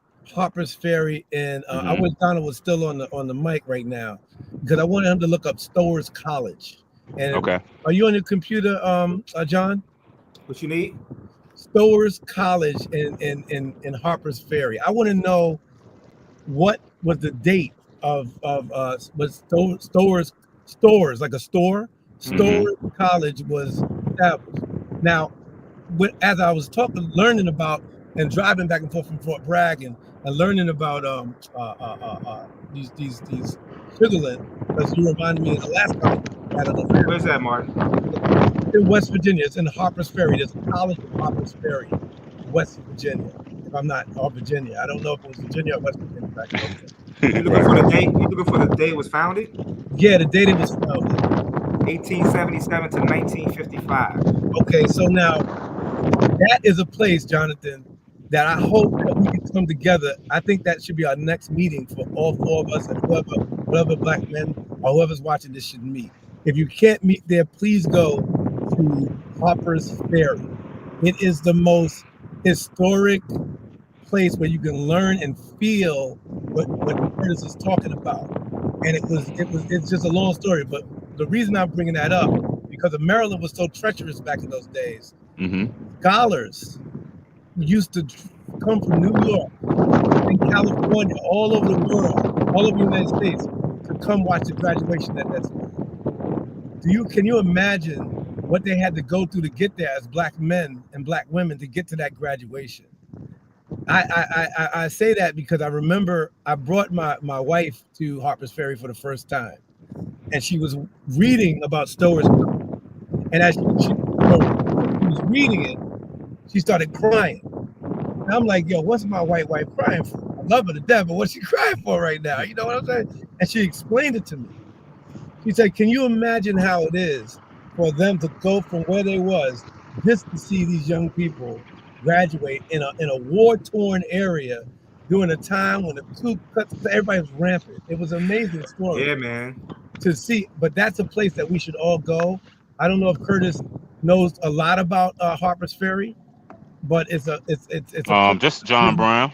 And I wish Donald was still on the mic right now, because I wanted him to look up Stowers College. And are you on your computer, John? What you need? Stowers College in Harper's Ferry. I want to know what was the date of was Stowers, like a store. Stowers College was established. Now, as I was learning about and driving back and forth from Fort Bragg and learning about these Sugarland, because you reminded me of the last time. Where's that, Martin? In West Virginia. It's in Harper's Ferry. There's a college in Harper's Ferry, West Virginia. If I'm not, or Virginia. I don't know if it was Virginia or West Virginia back then. You looking for the date? You looking for the day it was founded? Yeah, the date it was founded. 1877 to 1955. Okay, so now that is a place, Jonathan, that I hope that we can come together. I think that should be our next meeting for all four of us, and whoever Black men or whoever's watching this should meet. If you can't meet there, please go to Harper's Ferry. It is the most historic place where you can learn and feel what Curtis is talking about. And it's just a long story, but the reason I'm bringing that up, because Maryland was so treacherous back in those days. Scholars used to come from New York and California, all over the world, all over the United States, to come watch the graduation at that school. Can you imagine what they had to go through to get there as Black men and Black women to get to that graduation? I say that because I remember I brought my wife to Harper's Ferry for the first time, and she was reading about Stowers. And as she was reading it, she started crying. And I'm like, yo, what's my white wife crying for? I love her to death, but what's she crying for right now? You know what I'm saying? And she explained it to me. She said, can you imagine how it is for them to go from where they was just to see these young people graduate in a war-torn area during a time when the Ku Klux, everybody was rampant. It was an amazing story. Yeah, man. To see, but that's a place that we should all go. I don't know if Curtis knows a lot about Harper's Ferry, but it's a Just John Brown,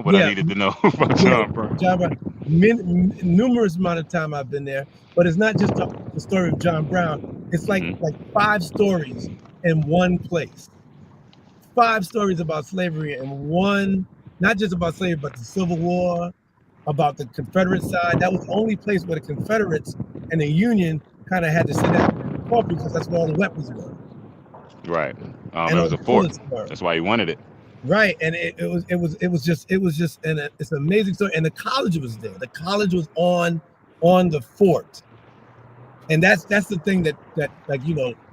what I needed to know about John Brown. John Brown. Numerous amount of time I've been there, but it's not just the story of John Brown. It's like 5 stories in one place. 5 stories about slavery in one, not just about slavery, but the Civil War, about the Confederate side. That was the only place where the Confederates and the Union kind of had to sit down and talk, because that's where all the weapons were. Right. It was a fort. That's why he wanted it. Right, and it was just and it's an amazing story. And the college was there. The college was on the fort, and that's the thing that like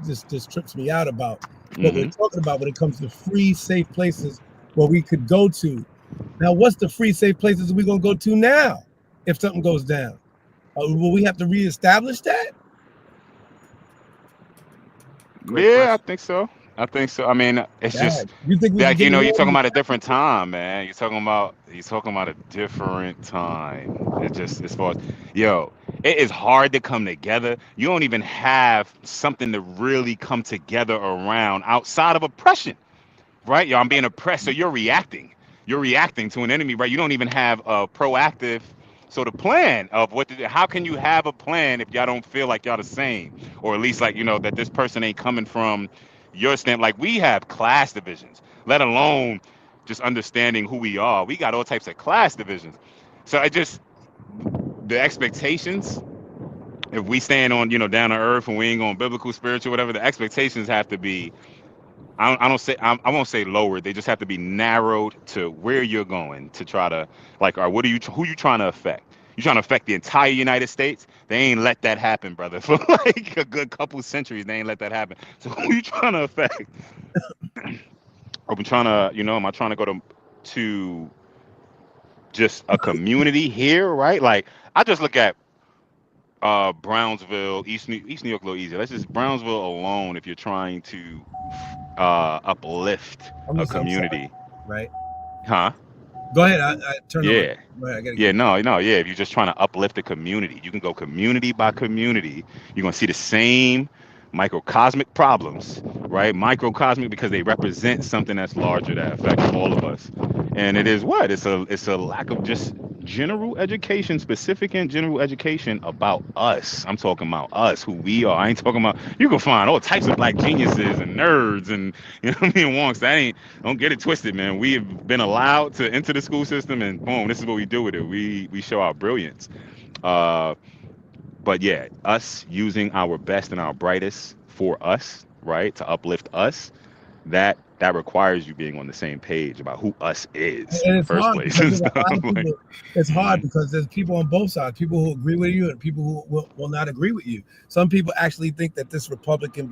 just trips me out about what we're talking about when it comes to free, safe places where we could go to. Now, what's the free, safe places we're gonna go to now if something goes down? Will we have to reestablish that? Yeah, I think so. I mean, it's just you think that you're talking about a different time, man. You're talking about a different time. It just, as far as it is hard to come together. You don't even have something to really come together around outside of oppression, right? I'm being oppressed, so you're reacting to an enemy, right? You don't even have a proactive sort of plan of how can you have a plan if y'all don't feel like y'all the same, or at least like that this person ain't coming from your stand. Like, we have class divisions, let alone just understanding who we are. We got all types of class divisions. So the expectations, if we stand on down to earth and we ain't going biblical, spiritual, whatever, the expectations have to be, I won't say lowered. They just have to be narrowed to where you're going to try to, like, who you trying to affect? You trying to affect the entire United States? They ain't let that happen, brother. For like a good couple centuries, they ain't let that happen. So who you trying to affect? I'm trying to, am I trying to go to just a community here, right? Like, I just look at Brownsville, East New York, a little easier. Let's just Brownsville alone. If you're trying to uplift a community, right? Huh? Go ahead. I turn. Yeah. If you're just trying to uplift a community, you can go community by community. You're gonna see the same microcosmic problems, right? Microcosmic because they represent something that's larger that affects all of us. And it is what? It's a lack of just general education, specific and general education about us. I'm talking about us, who we are. I ain't talking about, you can find all types of black geniuses and nerds and wonks. Don't get it twisted, man. We have been allowed to enter the school system, and boom, this is what we do with it. We show our brilliance. But yeah, us using our best and our brightest for us, right, to uplift us, that requires you being on the same page about who us is in the first place. It's hard because there's people on both sides, people who agree with you and people who will not agree with you. Some people actually think that this republic can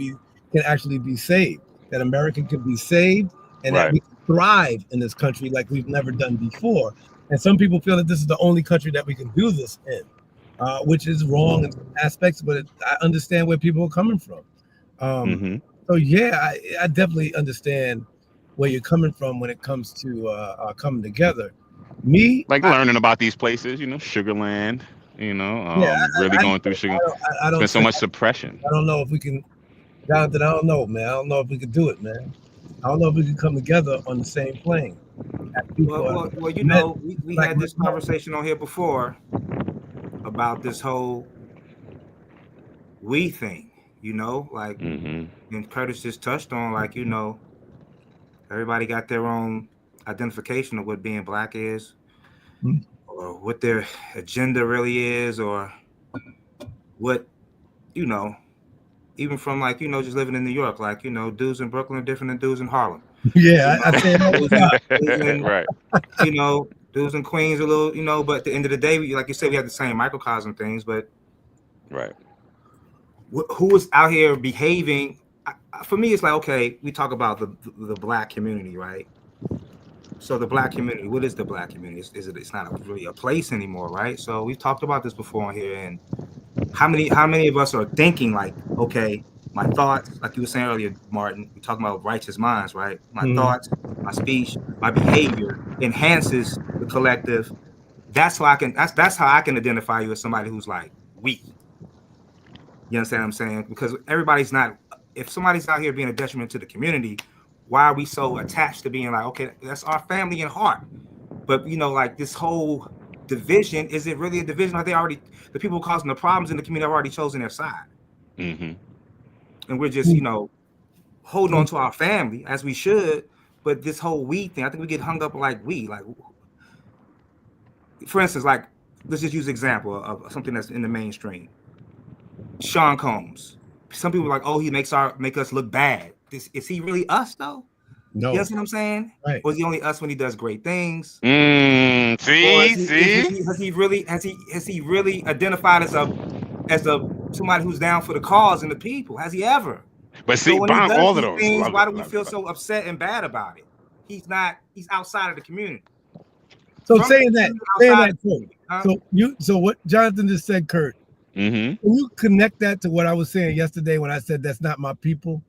actually be saved, that America can be saved, and that we can thrive in this country like we've never done before. And some people feel that this is the only country that we can do this in. Which is wrong in some aspects, but I understand where people are coming from. So yeah, I definitely understand where you're coming from when it comes to coming together. Learning about these places, Sugarland, really going through Sugar. There's been so much suppression. I don't know if we can, Jonathan. I don't know, man. I don't know if we can do it, man. I don't know if we can come together on the same plane. Well, we had this conversation on here before about this whole we thing, and Curtis just touched on, everybody got their own identification of what being black is, or what their agenda really is, or what, even from just living in New York, dudes in Brooklyn are different than dudes in Harlem. Yeah, I say that. Right. Dudes in Queens a little, but at the end of the day, like you said, we have the same microcosm things, but right. Who is out here behaving? for me, it's like, okay, we talk about the black community, right? So the black community, what is the black community? It's not really a place anymore, right? So we've talked about this before on here, and how many of us are thinking like, okay, my thoughts, like you were saying earlier, Martin, we're talking about righteous minds, right? My thoughts, my speech, my behavior enhances the collective. That's how I can identify you as somebody who's like we. You understand what I'm saying? Because everybody's not, if somebody's out here being a detriment to the community, why are we so attached to being like, okay, that's our family and heart? But like this whole division, is it really a division? Are the people causing the problems in the community have already chosen their side? Mm-hmm. And we're just, holding on to our family as we should. But this whole we thing, I think we get hung up like we. Like, for instance, like, let's just use an example of something that's in the mainstream. Sean Combs. Some people are like, oh, he make us look bad. Is he really us though? No. You know what I'm saying? Right. Or is he only us when he does great things? See? Has he really identified as somebody who's down for the cause and the people? Has he ever? But see, so when he does all of these those things, why do we feel so upset and bad about it? He's outside of the community. So saying that, so what Jonathan just said, Kurt, can you connect that to what I was saying yesterday when I said that's not my people?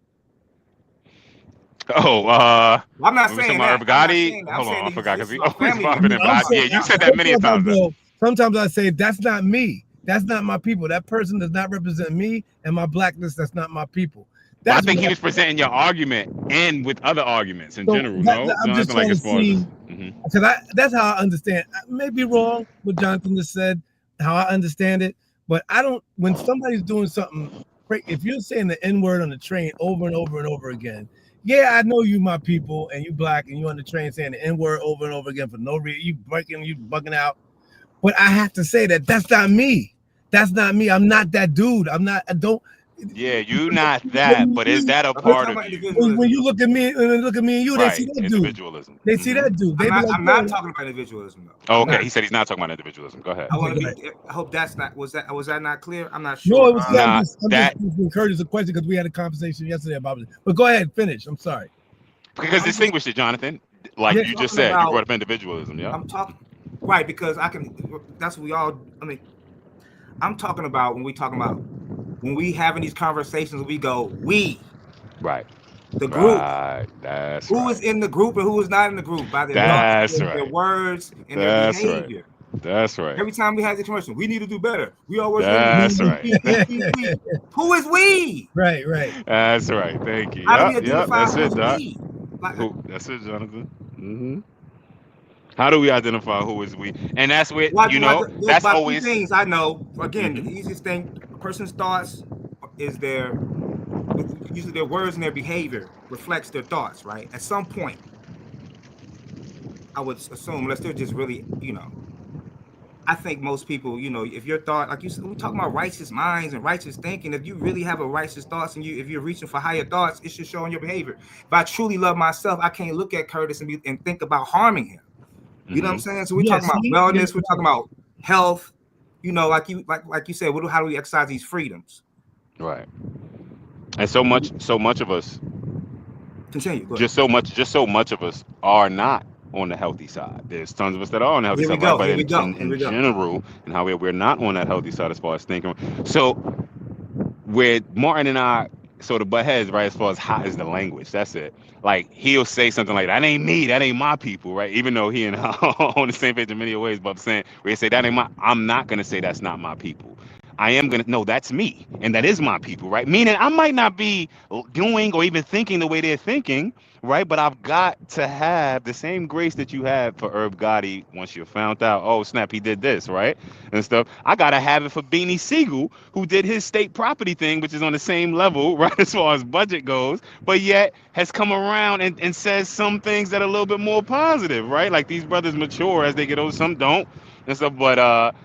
Oh, I'm not saying that. Herb Gotti. Hold on, I forgot because he always bumping it back. Yeah, you said that many times. Sometimes I say that's not me. That's not my people. That person does not represent me and my blackness. That's not my people. I think he was presenting your argument and with other arguments in general. I'm just trying to see, because that's how I understand. I may be wrong what Jonathan just said, how I understand it, but I don't. When somebody's doing something great, if you're saying the N word on the train over and over and over again, yeah, I know you, my people, and you black, and you on the train saying the N word over and over again for no reason. You bugging out, but I have to say that's not me. That's not me. I'm not that dude. I don't. Yeah, you not that, but is that a part of you? When you look at me and you, they see that dude. Individualism. They see that dude. I'm not talking about individualism though. Oh, okay, he said he's not talking about individualism. Go ahead. I hope that's not. Was that not clear? I'm not sure. No, it was not. I'm just encouraging the question because we had a conversation yesterday about it. But go ahead, finish. I'm sorry. Because distinguish it, Jonathan. Like you just said, you brought up individualism. Yeah. I'm talking right because I can. That's what we all. I mean, I'm talking about when we having these conversations, we go, we. Right. The group. Right. That's who is in the group and who is not in the group by their words and their behavior. That's right. Every time we have the commercial, we need to do better. We always. That's right. Who is we? Right. That's right. Thank you. How do we identify that's it, Doc. That's it, Jonathan. How do we identify who is we? And that's where that's always things I know. Again, the easiest thing, a person's thoughts is usually their words and their behavior reflects their thoughts, right? At some point, I would assume, unless they're just really, I think most people, if your thought, like you said, we're talking about righteous minds and righteous thinking. If you really have a righteous thoughts and if you're reaching for higher thoughts, it should show in your behavior. If I truly love myself, I can't look at Curtis and think about harming him. You know what I'm saying? So we're talking about wellness. We're talking about health. Like you said, how do we exercise these freedoms? Right. And so much of us. Continue. Just so much of us are not on the healthy side. There's tons of us that are on the healthy side, but in general, and how we're not on that healthy side as far as thinking. So where Martin and I sort of butt heads, right, as far as how is the language. That's it. Like he'll say something like, that ain't me, that ain't my people, right? Even though he and I are on the same page in many ways, but I'm saying where he say that ain't I'm not gonna say that's not my people. I am gonna no, that's me, and that is my people, right? Meaning I might not be doing or even thinking the way they're thinking, right? But I've got to have the same grace that you have for Herb Gotti once you found out, oh snap, he did this, right? And stuff. I gotta have it for Beanie Siegel, who did his state property thing, which is on the same level, right, as far as budget goes, but yet has come around and says some things that are a little bit more positive, right? Like these brothers mature as they get older, some don't and stuff, but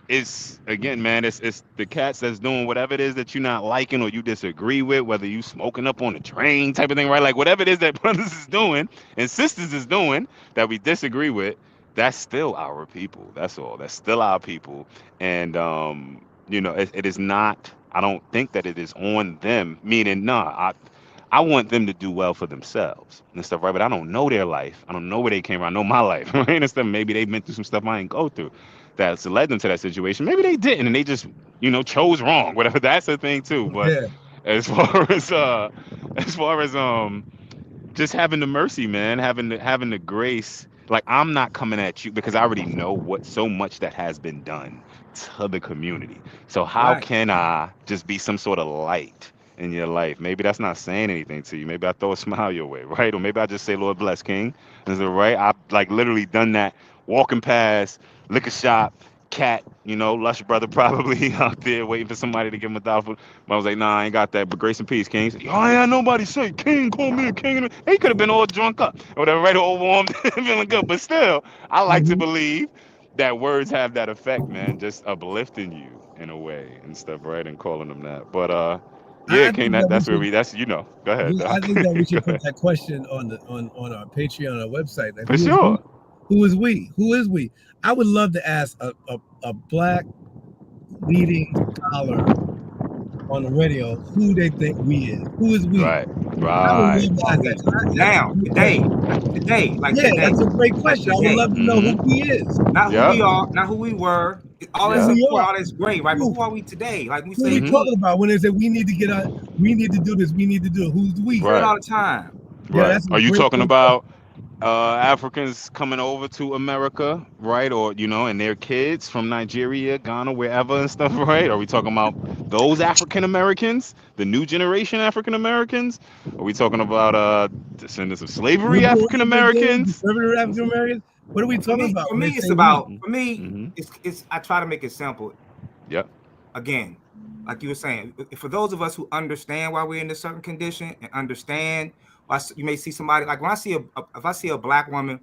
it's again, man, it's the cats that's doing whatever it is that you're not liking or you disagree with, whether you smoking up on the train type of thing, right? Like whatever it is that brothers is doing and sisters is doing that we disagree with, that's still our people. That's all. That's still our people. And it is not. I don't think that it is on them. Meaning, I I want them to do well for themselves and stuff, right? But I don't know their life. I don't know where they came from. I know my life, right? And stuff. Maybe they've been through some stuff I didn't go through that's led them to that situation. Maybe they didn't, and they just, chose wrong. Whatever. That's a thing too. But Yeah. as far as just having the mercy, man, having the grace. Like, I'm not coming at you because I already know what so much that has been done to the community. So how Right. can I just be some sort of light in your life? Maybe that's not saying anything to you. Maybe I throw a smile your way, right? Or maybe I just say, Lord bless, King. Is it right? I've like literally done that walking past liquor shop, cat, Lush brother probably out there waiting for somebody to give him $1. But I was like, nah, I ain't got that. But grace and peace, King. He said, yo, I ain't had nobody say King, call me a king. And he could have been all drunk up or whatever, right? All warm, feeling good. But still, I like to believe that words have that effect, man, just uplifting you in a way and stuff, right? And calling them that. But yeah, I King, think that we that's where should. go ahead, I Doc. think that we Go should put ahead. that question on our Patreon, our website. Like, For sure. Who is we? Who is we? I would love to ask a black leading scholar on the radio who they think we is. Who is we? Right. I would Right. love to ask that. Now, today, Yeah, that's a great question. I would love to know who we is. not who Yep. we are, not who we were. All that's Yeah. Who we important, are. all that's great, right? But Who? who are we today? Like we Who say, we Mhm. talking about when they say we need to we need to do this, we need to do it? Who's the we? we hear it Right. all the time. Yeah, Right. that's a Are you great talking question. about Africans coming over to America, right? Or, and their kids from Nigeria, Ghana, wherever and stuff, right? Are we talking about those African Americans, the new generation African Americans? Are we talking about descendants of slavery Liberal African Americans? conservative African Americans. What are we talking about? For when me, they it's say about we? for me, Mhm. it's I try to make it simple. Yep. Again, like you were saying, for those of us who understand why we're in a certain condition and understand why you may see somebody like when I see if I see a black woman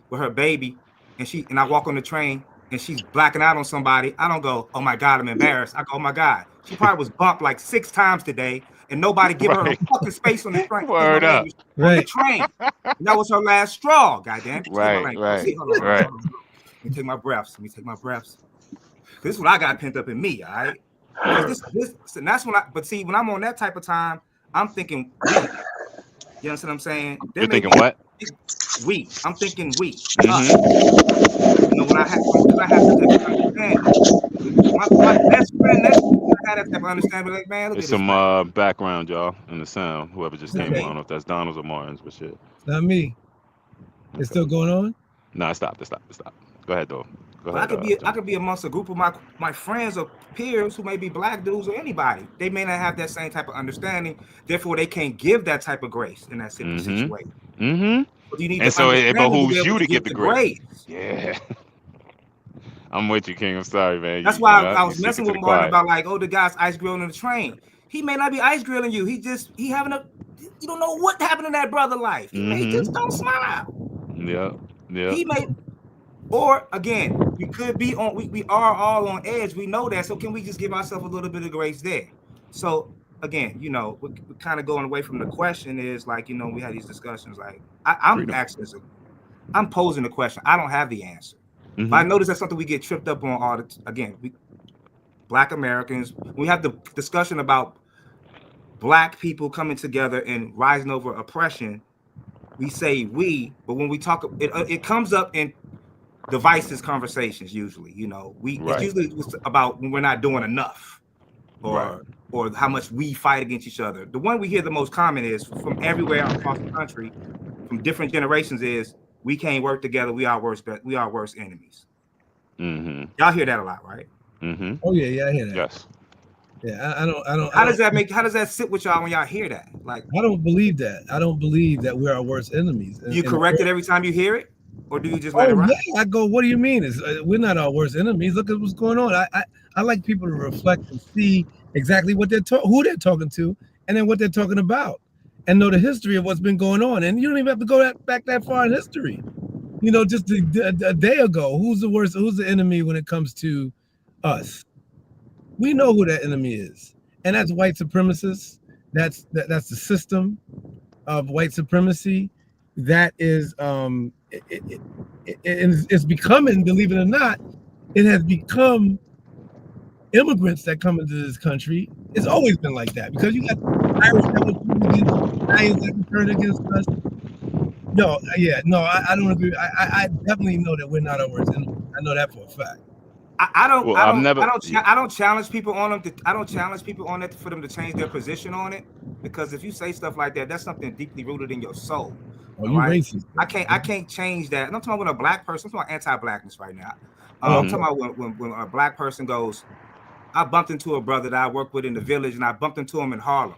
with her baby and I walk on the train and she's blacking out on somebody, I don't go, oh my God, I'm embarrassed. I go, oh my God, she probably was bumped like 6 times today and nobody give her a Right. fucking space on the train. Word up. On the train. And that was her last straw, goddamn. Right. Right. See, hold on. Right. Let me take my breaths. This is what I got pent up in me, all right? Because this and that's when when I'm on that type of time, I'm thinking we. You understand what I'm saying? You're thinking what? We. I'm thinking we. Mhm. When I have to understand. My best friend next to me had that type of understanding. Like, man, look There's at this. some background, y'all, in the sound. Whoever just came Okay. on, I don't know if that's Donald's or Martin's, but shit. It's not me. It's still going on. No, stop. Go ahead, though. Go But ahead. I could be amongst a group of my friends or peers who may be black dudes or anybody. They may not have that same type of understanding. Therefore, they can't give that type of grace in that situation. Mm-hmm. But you need And to so it understand to be behooves able you to give give the grace. Yeah. I'm with you, King. I'm sorry, man. That's why I was messing with Martin about like, oh, the guy's ice grilling on the train. He may not be ice grilling you. You don't know what happened in that brother life. He may just don't smile. Yeah. He may, or again, we could be on. We are all on edge. We know that. So can we just give ourselves a little bit of grace there? So again, we're kind of going away from the question. Is like, we had these discussions. Like I'm posing the question. I don't have the answer. Mm-hmm. But I notice that's something we get tripped up on Black Americans. We have the discussion about Black people coming together and rising over oppression. We say we, but when we talk, it comes up in devices conversations. Usually, it's usually about when we're not doing enough, or how much we fight against each other. The one we hear the most common is from everywhere across the country, from different generations, is we can't work together. We are worse enemies. Mm-hmm. Y'all hear that a lot, right? Mm-hmm. Oh yeah, I hear that. Yes. Yeah, I don't. How does that sit with y'all when y'all hear that? Like, I don't believe that. I don't believe that we're our worst enemies. You correct it every time you hear it, or do you just let it ride? Yeah, I go, what do you mean? We're not our worst enemies. Look at what's going on. I like people to reflect and see exactly what who they're talking to, and then what they're talking about, and know the history of what's been going on. And you don't even have to go back that far in history. Just a day ago, who's the enemy when it comes to us? We know who that enemy is, and that's white supremacists. That's the system of white supremacy. That is, it's becoming, believe it or not, it has become immigrants that come into this country, it's always been like that because you got Irish that would turn against Italians that would turn against us. No, I don't agree. I definitely know that we're not over. I know that for a fact. I don't Well, I I've don't never. I don't I don't challenge people on them. I don't challenge people on it for them to change their position on it, because if you say stuff like that, that's something deeply rooted in your soul. Oh, you Right? racist. I can't change that. And I'm talking about a black person. I'm talking about anti-blackness right now. Oh, I'm talking about when a black person goes, I bumped into a brother that I work with in the village, and I bumped into him in Harlem.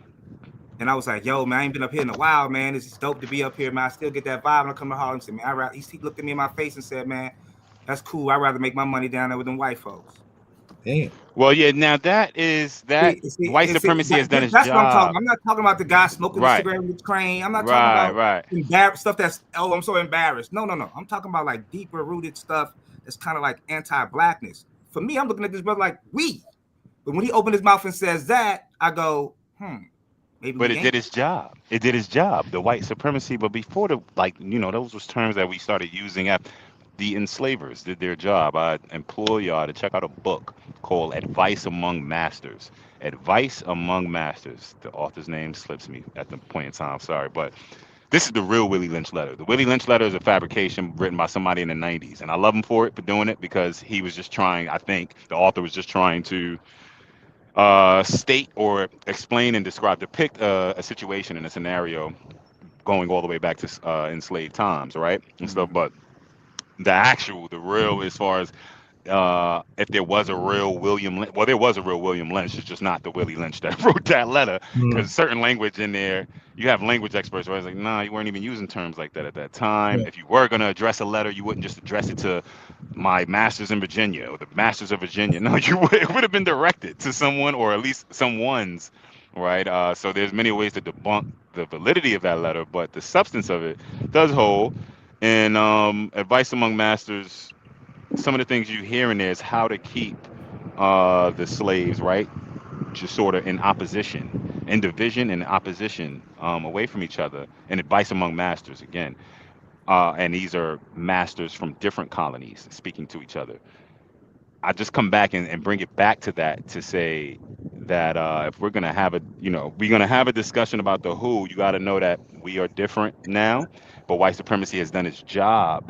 And I was like, yo, man, I ain't been up here in a while, man. It's dope to be up here, man. I still get that vibe when I come to Harlem. Said, man, he looked at me in my face and said, man, that's cool. I'd rather make my money down there with them white folks. damn. Well, yeah. Now white supremacy has done its That's job. what I'm talking about. I'm not talking about the guy smoking Right. a cigarette with his crane. I'm not Right, talking about stuff that's, I'm so embarrassed. No. I'm talking about like deeper rooted stuff that's kind of like anti-blackness. For me, I'm looking at this brother like we. But when he opened his mouth and says that, I go, maybe. But it did its job. It did its job. The white supremacy. But before those was terms that we started using after the enslavers did their job. I implore y'all to check out a book called Advice Among Masters. Advice Among Masters. The author's name slips me at the point in time. Sorry, but this is the real Willie Lynch letter. The Willie Lynch letter is a fabrication written by somebody in the 90s. And I love him for doing it because he was just trying, I think the author was just trying to state or explain and depict a situation in a scenario going all the way back to enslaved times, right? And stuff. But the real, as far as if there was a real William Lynch, well, there was a real William Lynch. It's just not the Willie Lynch that wrote that letter, because certain language in there, you have language experts where it's like, nah, you weren't even using terms like that at that time. Yeah. If you were going to address a letter, you wouldn't just address it to my masters in Virginia or the masters of Virginia. No, it would have been directed to someone, or at least someone's, right? So there's many ways to debunk the validity of that letter, but the substance of it does hold. And Advice Among Masters, some of the things you hear in there is how to keep the slaves, right, just sort of in opposition, in division and opposition, away from each other. And Advice Among Masters, again. And these are masters from different colonies speaking to each other. I just come back and bring it back to that, to say that if we're going to have a discussion about the who, you got to know that we are different now, but white supremacy has done its job.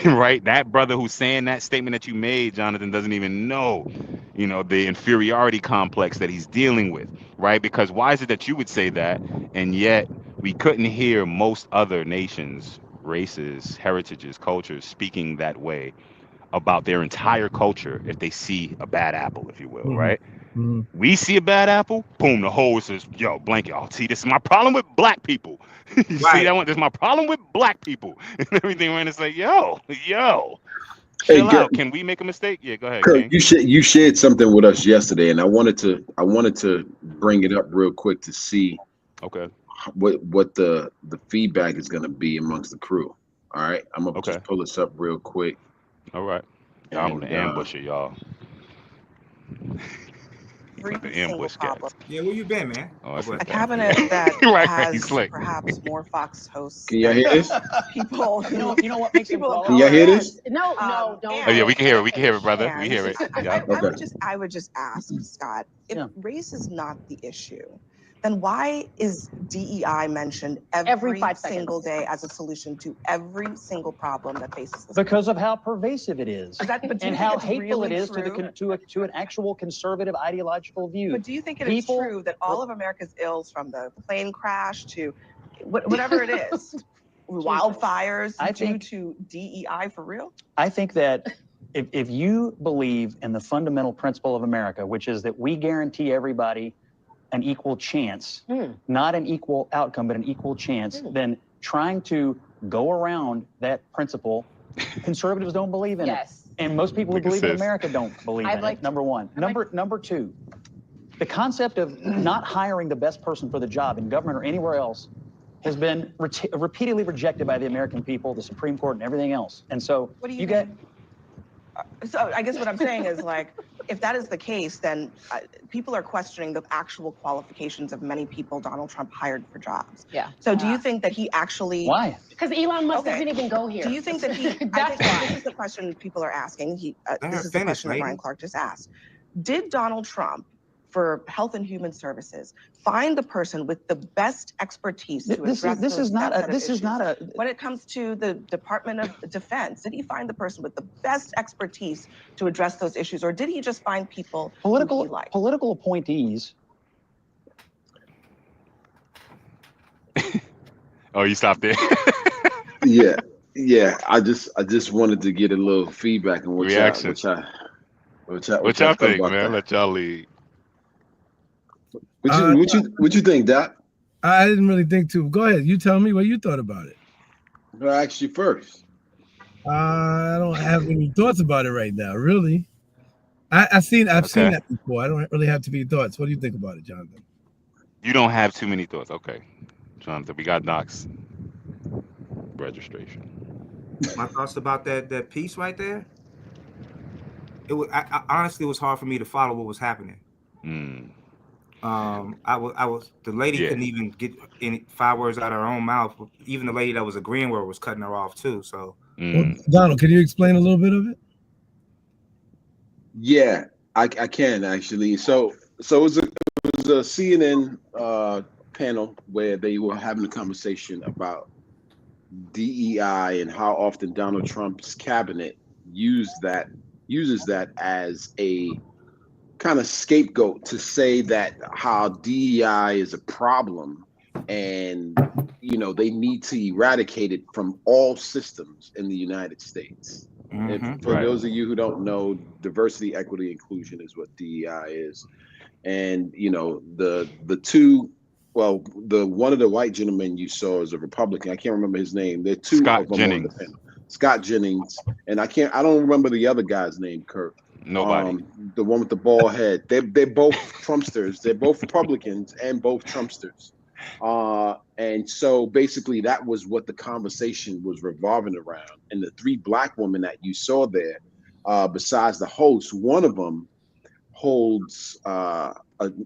Right? That brother who's saying that statement that you made, Jonathan, doesn't even know, the inferiority complex that he's dealing with, right? Because why is it that you would say that, and yet we couldn't hear most other nations, races, heritages, cultures speaking that way about their entire culture if they see a bad apple, if you will, right? Mm-hmm. We see a bad apple, boom, the whole says, yo, blanket, oh, see, this is my problem with black people. You see that one? This is my problem with black people. And everything, when it's like, yo, chill out. Can we make a mistake? Yeah, go ahead, King. You shared something with us yesterday, and I wanted to bring it up real quick to see what the feedback is going to be amongst the crew. All right, I'm gonna just pull this up real quick. All right, I'm gonna ambush it, y'all. Every single problem. Yeah, where you been, man? A cabinet that has perhaps more Fox hosts. Can y'all hear this? People, you know what makes people. Can y'all hear this? No, don't. Oh yeah, we can hear it. We can hear it, brother. We hear it. Yeah. I would just ask Scott, if race is not the issue, then why is DEI mentioned every single day as a solution to every single problem that faces this? Because of how pervasive it is, and how hateful it is to an actual conservative ideological view. But do you think it is true that all of America's ills, from the plane crash to whatever it is, wildfires, due to DEI for real? I think that if you believe in the fundamental principle of America, which is that we guarantee everybody an equal chance, not an equal outcome, but an equal chance, then trying to go around that principle, conservatives don't believe in it. And most people who believe in America don't believe in it, number one. Number two, the concept of not hiring the best person for the job in government or anywhere else has been repeatedly rejected by the American people, the Supreme Court, and everything else. And so So I guess what I'm saying is, like, if that is the case, then people are questioning the actual qualifications of many people Donald Trump hired for jobs. Yeah. So do you think that he actually... Why? Because Elon Musk doesn't even go here. Do you think that he... I think this is the question people are asking. This is the question that Ryan Clark just asked. Did Donald Trump, for Health and Human Services, find the person with the best expertise to address This is not a. When it comes to the Department of Defense, did he find the person with the best expertise to address those issues, or did he just find people who he liked? Political appointees. Oh, you stopped there. Yeah. I just wanted to get a little feedback on what reaction. What y'all think, man? Let y'all lead. What you think, Doc? I didn't really think too. Go ahead. You tell me what you thought about it. I'll ask you first. I don't have any thoughts about it right now, really. I've seen that before. I don't really have too many thoughts. What do you think about it, Jonathan? You don't have too many thoughts. Okay, Jonathan, we got Doc's registration. My thoughts about that piece right there. It was honestly, it was hard for me to follow what was happening. I was the lady couldn't even get any 5 words out of her own mouth. Even the lady that was agreeing with her was cutting her off too. So, well, Donald, can you explain a little bit of it? Yeah, I can actually. So it was a CNN panel where they were having a conversation about DEI and how often Donald Trump's cabinet uses that as a kind of scapegoat to say that how DEI is a problem and they need to eradicate it from all systems in the United States. And for those of you who don't know, diversity, equity, inclusion is what DEI is. And the two, well, the one of the white gentlemen you saw is a Republican. I can't remember his name. There are two Scott of them Jennings. on the panel. Scott Jennings, and I don't remember the other guy's name, Kurt. Nobody. The one with the bald head. They're both Trumpsters. They're both Republicans and both Trumpsters. And so basically that was what the conversation was revolving around. And the 3 black women that you saw there, besides the host, one of them holds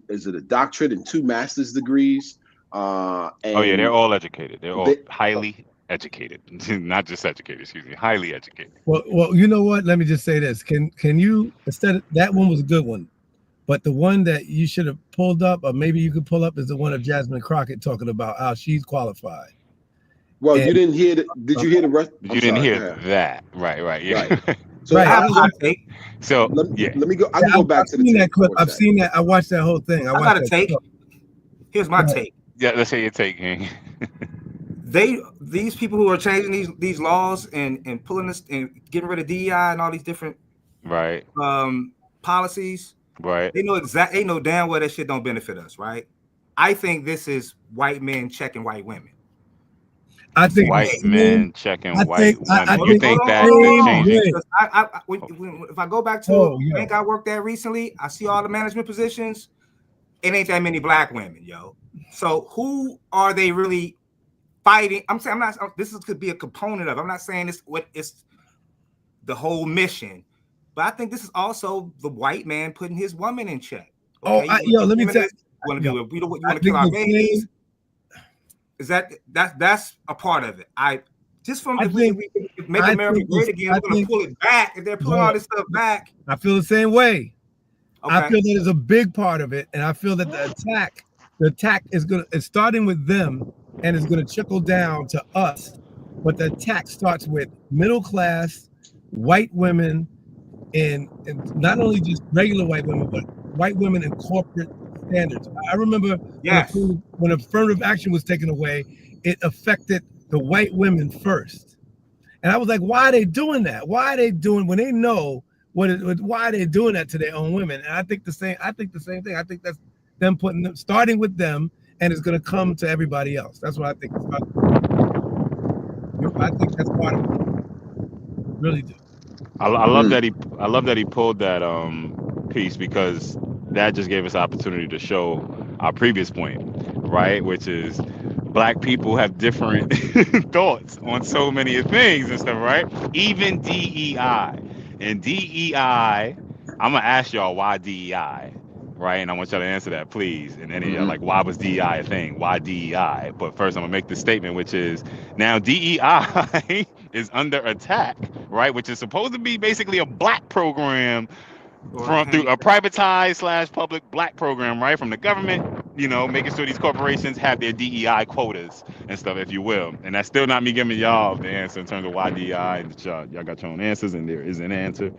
is it a doctorate and 2 master's degrees? They're all educated. They're all highly educated, not just educated. Excuse me, highly educated. Well, you know what? Let me just say this: Can you, instead of that one was a good one, but the one that you should have pulled up, or maybe you could pull up, is the one of Jasmine Crockett talking about how she's qualified. Well, you didn't hear it. Did you hear the rest? You didn't hear that, right? Yeah. Right. So let me go. I can go back to the that clip. I've seen that. I watched that whole thing. I got a take. Here's my take. Yeah, let's say your take, King. These people who are changing these laws and pulling this and getting rid of DEI and all these different policies, right? They know damn well that shit don't benefit us, right? I think this is white men checking white women. I think white men checking white women. You think that could change it? If I go back to the bank I worked at recently, I see all the management positions. It ain't that many black women, yo. So who are they really fighting? This could be a component of. I'm not saying it's the whole mission, but I think this is also the white man putting his woman in check. Okay? Let me tell you. You want to kill our babies? Is that's a part of it? If we make America great again, we're gonna pull it back. If they're pulling all this stuff back, I feel the same way. Okay. I feel that is a big part of it, and I feel that the attack is starting with them, and it's gonna trickle down to us. But the attack starts with middle class white women, and not only just regular white women, but white women in corporate standards. I remember when affirmative action was taken away, it affected the white women first. And I was like, why are they doing that? Why are they doing when they know why are they doing that to their own women? And I think the same thing. I think that's them starting with them, and it's gonna come to everybody else. That's what I think. I think that's part of it. Really do. I love that he pulled that piece, because that just gave us the opportunity to show our previous point, right? Which is black people have different thoughts on so many things and stuff, right? Even DEI. And DEI, I'm gonna ask y'all why DEI, right? And I want y'all to answer that, please. And then y'all like, why was DEI a thing? Why DEI? But first, I'm gonna make the statement, which is now DEI is under attack, right? Which is supposed to be basically a black program through a privatized / public black program, right, from the government, you know, making sure these corporations have their DEI quotas and stuff, if you will. And that's still not me giving y'all the answer in terms of why DEI, and y'all got your own answers, and there is an answer,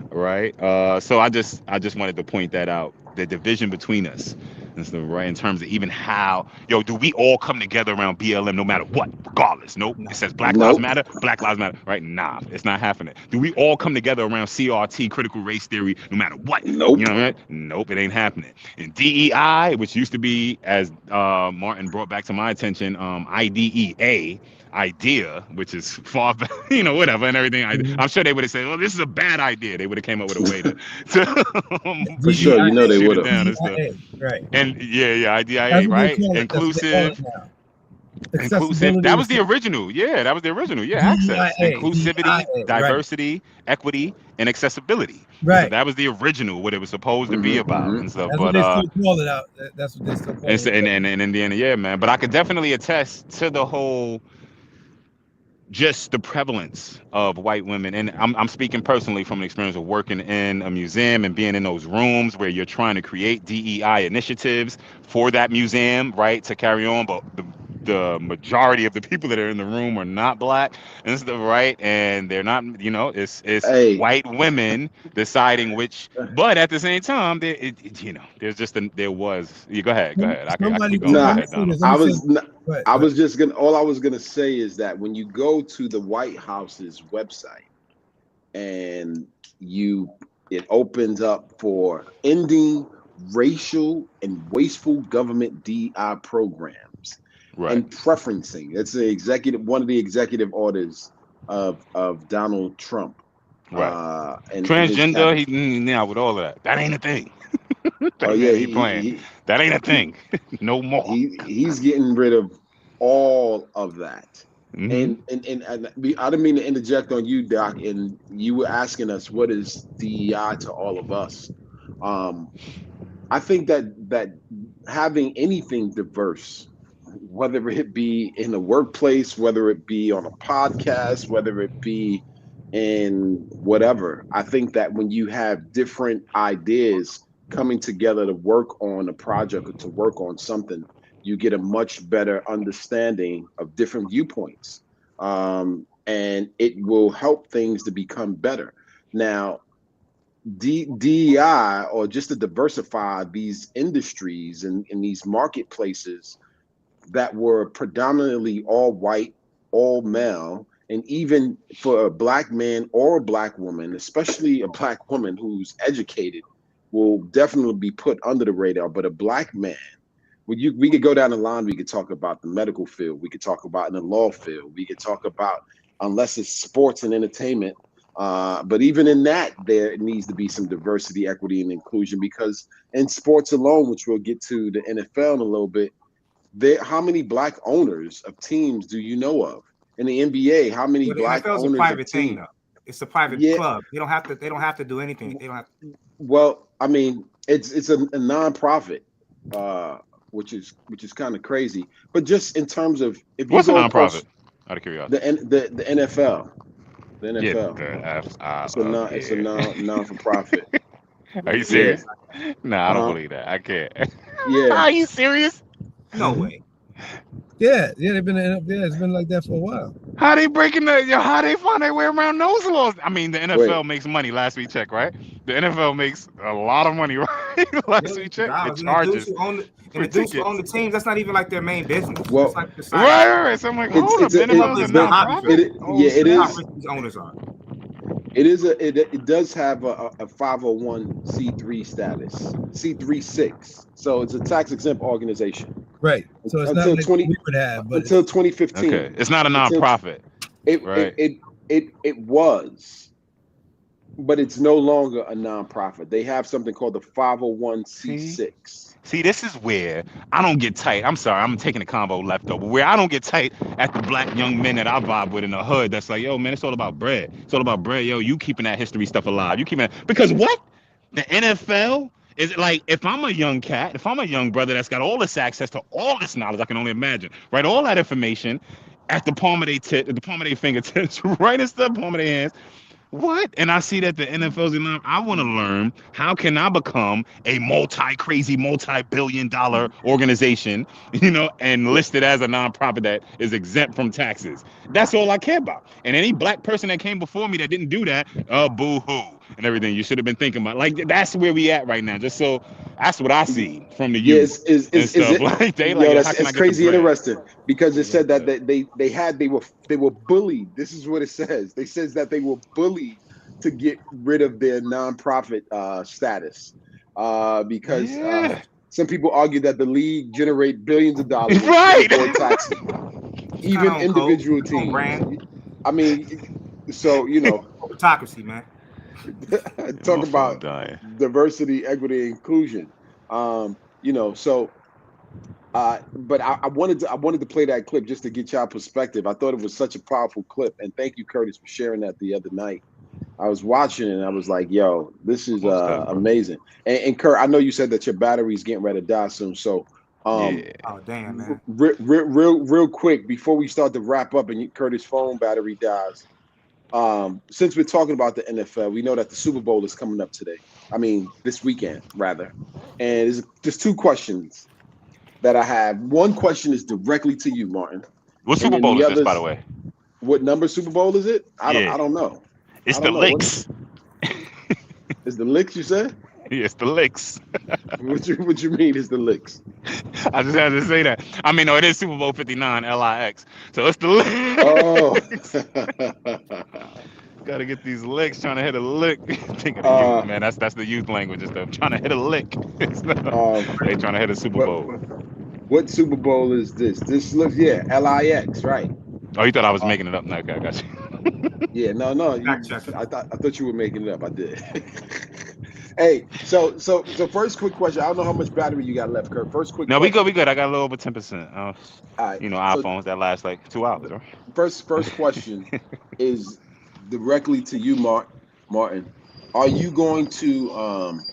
right? So I just wanted to point that out, the division between us and stuff, right, in terms of even how, do we all come together around BLM no matter what, regardless? Nope. It says Black Lives Matter, right? Nah, it's not happening. Do we all come together around CRT, critical race theory, no matter what? Nope. You know what I mean? Nope, it ain't happening. And DEI, which used to be, as Martin brought back to my attention, IDEA, idea, which is far, whatever and everything. I'm sure they would have said, "Oh, this is a bad idea." They would have came up with a way to for sure, they would have. Right. And IDEA, right? Inclusive. That was the original. Yeah, that was the original. Yeah, access, inclusivity, diversity, equity, and accessibility. Right. So that was the original, what it was supposed to be about and stuff. That's but what they still call it out. That's what they still call it. And in Indiana, yeah, man. But I could definitely attest to the whole, just the prevalence of white women. And I'm speaking personally from an experience of working in a museum and being in those rooms where you're trying to create DEI initiatives for that museum, right, to carry on. But the majority of the people that are in the room are not black and stuff, right? And they're not, it's white women deciding which, but at the same time, there's just there was. You go ahead. I can keep going. I was just gonna. All I was gonna say is that when you go to the White House's website and it opens up for ending racial and wasteful government DEI programs. Right. And preferencing. That's one of the executive orders of Donald Trump. Right. And transgender, he's now with all of that. That ain't a thing. He's playing. That ain't a thing. No more. He's getting rid of all of that. Mm-hmm. And I didn't mean to interject on you, Doc, and you were asking us what is DEI to all of us. I think that having anything diverse, whether it be in the workplace, whether it be on a podcast, whether it be in whatever, I think that when you have different ideas coming together to work on a project or to work on something, you get a much better understanding of different viewpoints. And it will help things to become better. Now, DEI, or just to diversify these industries and these marketplaces that were predominantly all white, all male, and even for a black man or a black woman, especially a black woman who's educated, will definitely be put under the radar. But a black man, we could go down the line, we could talk about the medical field, we could talk about in the law field, we could talk about, unless it's sports and entertainment, but even in that, there needs to be some diversity, equity, and inclusion, because in sports alone, which we'll get to the NFL in a little bit, how many black owners of teams do you know of? In the NBA, how many black owners a private of teams? Thing, though. It's a private club. They don't have to do anything. They don't have to. Well, I mean, it's a nonprofit, which is kind of crazy. But just in terms of what's a nonprofit? Out of curiosity. The NFL. The NFL. Yeah, it's a non-for-profit. Are you serious? Yeah. No, I don't believe that. I can't. Yeah. Are you serious? No way. Yeah, they've been it's been like that for a while. How they breaking how they find their way around those laws? I mean, the NFL makes money. Last we checked, right? The NFL makes a lot of money, right? Last we checked, it charges. The dudes who own the teams, that's not even like their main business. Well, it's like the right. So I'm like, hold up, NFL is nonprofit. It is. These owners are. It does have a 501c3 status, C36. So it's a tax exempt organization. Right. So it's until not like we would have, but until 2015. Okay. It's not a nonprofit. It was, but it's no longer a nonprofit. They have something called the 501c6. See, this is where I don't get tight. I'm sorry, I'm taking the combo left over. Where I don't get tight at the black young men that I vibe with in the hood. That's like, yo, man, it's all about bread. It's all about bread. Yo, you keeping that history stuff alive. You keeping that, because what? The NFL is like, if I'm a young cat, if I'm a young brother that's got all this access to all this knowledge, I can only imagine, right? All that information at the palm of their fingertips, right? It's the palm of their hands. What? And I see that the NFL's in. I want to learn how can I become a multi-billion-dollar organization, and listed as a nonprofit that is exempt from taxes. That's all I care about. And any black person that came before me that didn't do that, boo-hoo and everything. You should have been thinking about. Like, that's where we at right now. Just so that's what I see from the youth. Yes, is stuff. it? Like they Yo, like, that's how can I it's get crazy the bread? interesting because it said that they were bullied. This is what it says. They says that they were bullied to get rid of their nonprofit status because some people argue that the league generate billions of dollars Right. in taxes, even individual teams. I mean, so autocracy, man. Talk about diversity, equity, inclusion. But I wanted to play that clip just to get y'all perspective. I thought it was such a powerful clip, and thank you, Curtis, for sharing that the other night. I was watching it and I was like, yo, this is amazing. And Kurt, I know you said that your battery's getting ready to die soon. So oh damn, man. Real quick before we start to wrap up and Curtis' phone battery dies. Since we're talking about the NFL, we know that the Super Bowl is coming up today. I mean, this weekend, rather. And there's two questions that I have. One question is directly to you, Martin. What Super Bowl is this, by the way? What number Super Bowl is it? I don't know. It's the Licks. It's the Licks, you said? Yeah, it's the Licks. What you mean it's the Licks? I just had to say that. I mean, no, it is Super Bowl 59, LIX. So it's the Licks. Oh. Got to get these licks, trying to hit a lick. Think of the youth, man. That's the youth language and stuff. Trying to hit a lick. They trying to hit a Super Bowl. What Super Bowl is this? This looks, LIX, right? Oh, you thought I was making it up? No, okay, I got you. Yeah, no. I thought you were making it up. I did. Hey, so first quick question. I don't know how much battery you got left, Kurt. First quick. No, question. we good. I got a little over 10%. All right. iPhones that last like 2 hours, right? First question is directly to you, Martin. Are you going to?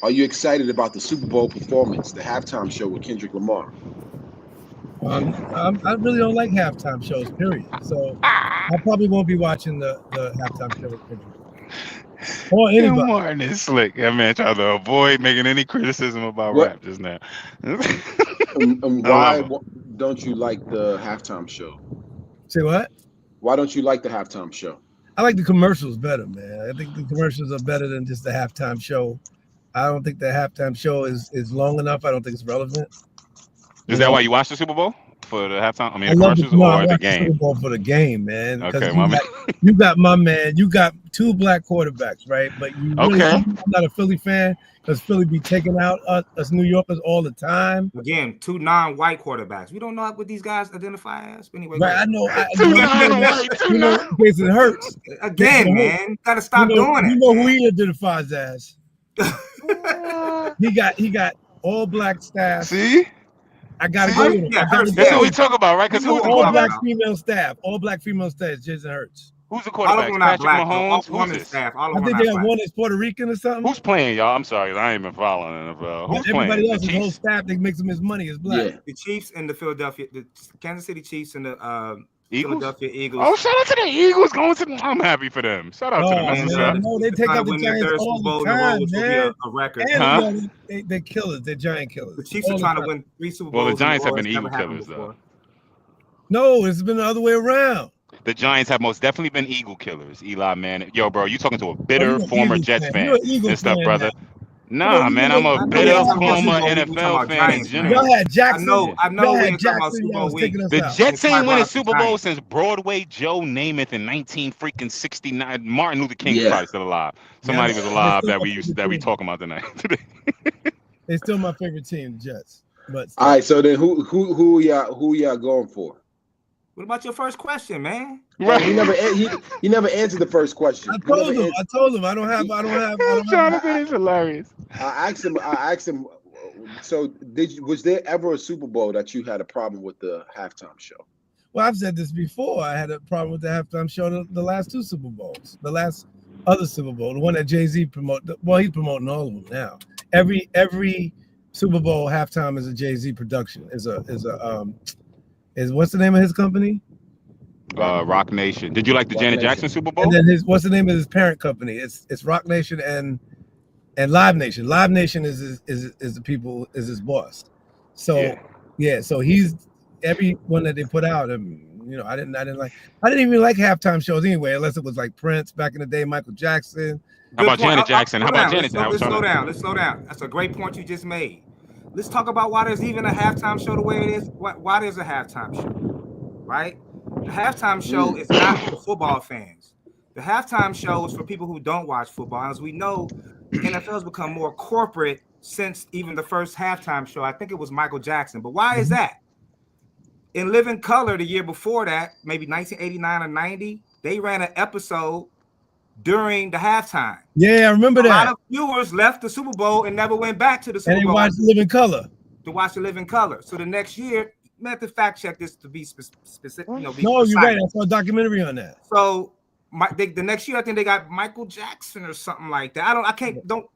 Are you excited about the Super Bowl performance, the halftime show with Kendrick Lamar? I really don't like halftime shows, period. So I probably won't be watching the halftime show with Kendrick. Or anybody. Martin is slick. That man tried to avoid making any criticism about rap just now. And why don't you like the halftime show? Say what? Why don't you like the halftime show? I like the commercials better, man. I think the commercials are better than just the halftime show. I don't think the halftime show is long enough. I don't think it's relevant. Is that why you watch the Super Bowl? For the halftime? I mean, commercials or the game? Super Bowl for the game, man. Okay, my man. You got my man. You got 2 black quarterbacks, right? But you really, I'm not a Philly fan because Philly be taking out us New Yorkers all the time. Again, 2 non-white quarterbacks. We don't know what these guys identify as. Anyway, right? I know. 2 non-white. In case it hurts. Again, man, gotta stop doing it. You know who he identifies as? He got all black staff. See. I gotta go with him. That's what we talk about, right? Because who's the quarterback? All black female staff. Jason Hurts. Who's the quarterback? Patrick Mahomes. Who's this? I think they got one that's Puerto Rican or something. Who's playing, y'all? I'm sorry, I ain't been following NFL. Who's everybody playing? else, his whole staff, they makes him his money is black. Yeah. The Chiefs and the Kansas City Chiefs and the Eagles? Philadelphia Eagles. Oh, shout out to the Eagles going to. I'm happy for them. Shout out to them. No, they take out the Giants all the time, man. A record. They killers. They're giant killers. The Chiefs are trying to win 3 Super Bowls. Well, the Giants have been eagle killers, though. No, it's been the other way around. The Giants have most definitely been eagle killers. Eli Manning. Yo, bro, you talking to a bitter former Jets fan and stuff, brother. Nah, man, I'm a bitter former NFL fan in general. Y'all had Jackson. I know when you're talking about Super Bowl week. The Jets ain't win a Super Bowl since Broadway Joe Namath in 1969. Martin Luther King probably still alive. Somebody was alive that we talking about tonight. They're still my favorite team, the Jets. But all right, so then who y'all going for? What about your first question, man? Right. He never answered the first question. I told him I don't have. Jonathan is hilarious. I asked him. So was there ever a Super Bowl that you had a problem with the halftime show? Well, I've said this before. I had a problem with the halftime show the last 2 Super Bowls. The last other Super Bowl, the one that Jay-Z promoted. Well, he's promoting all of them now. Every Super Bowl halftime is a Jay-Z production. Is what's the name of his company? Rock Nation. Did you like the Rock Janet Nation. Jackson Super Bowl? And then what's the name of his parent company? It's Rock Nation and Live Nation. Live Nation is the people is his boss. So so he's every one that they put out. I didn't even like halftime shows anyway, unless it was like Prince back in the day, Michael Jackson. How about Janet Jackson? Let's slow down. That's a great point you just made. Let's talk about why there's even a halftime show the way it is. Why there's a halftime show, right? The halftime show is not for football fans. The halftime show is for people who don't watch football. As we know, the NFL has become more corporate since even the first halftime show. I think it was Michael Jackson. But why is that? In Living Color, the year before that, maybe 1989 or 90, they ran an episode during the halftime. Yeah, I remember that. A lot of viewers left the Super Bowl and never went back to the Super Bowl. And they watched Living Color. To watch the Living Color. So the next year, you have to fact check this to be specific. Be no, precise. You're right. I saw a documentary on that. So the next year, I think they got Michael Jackson or something like that.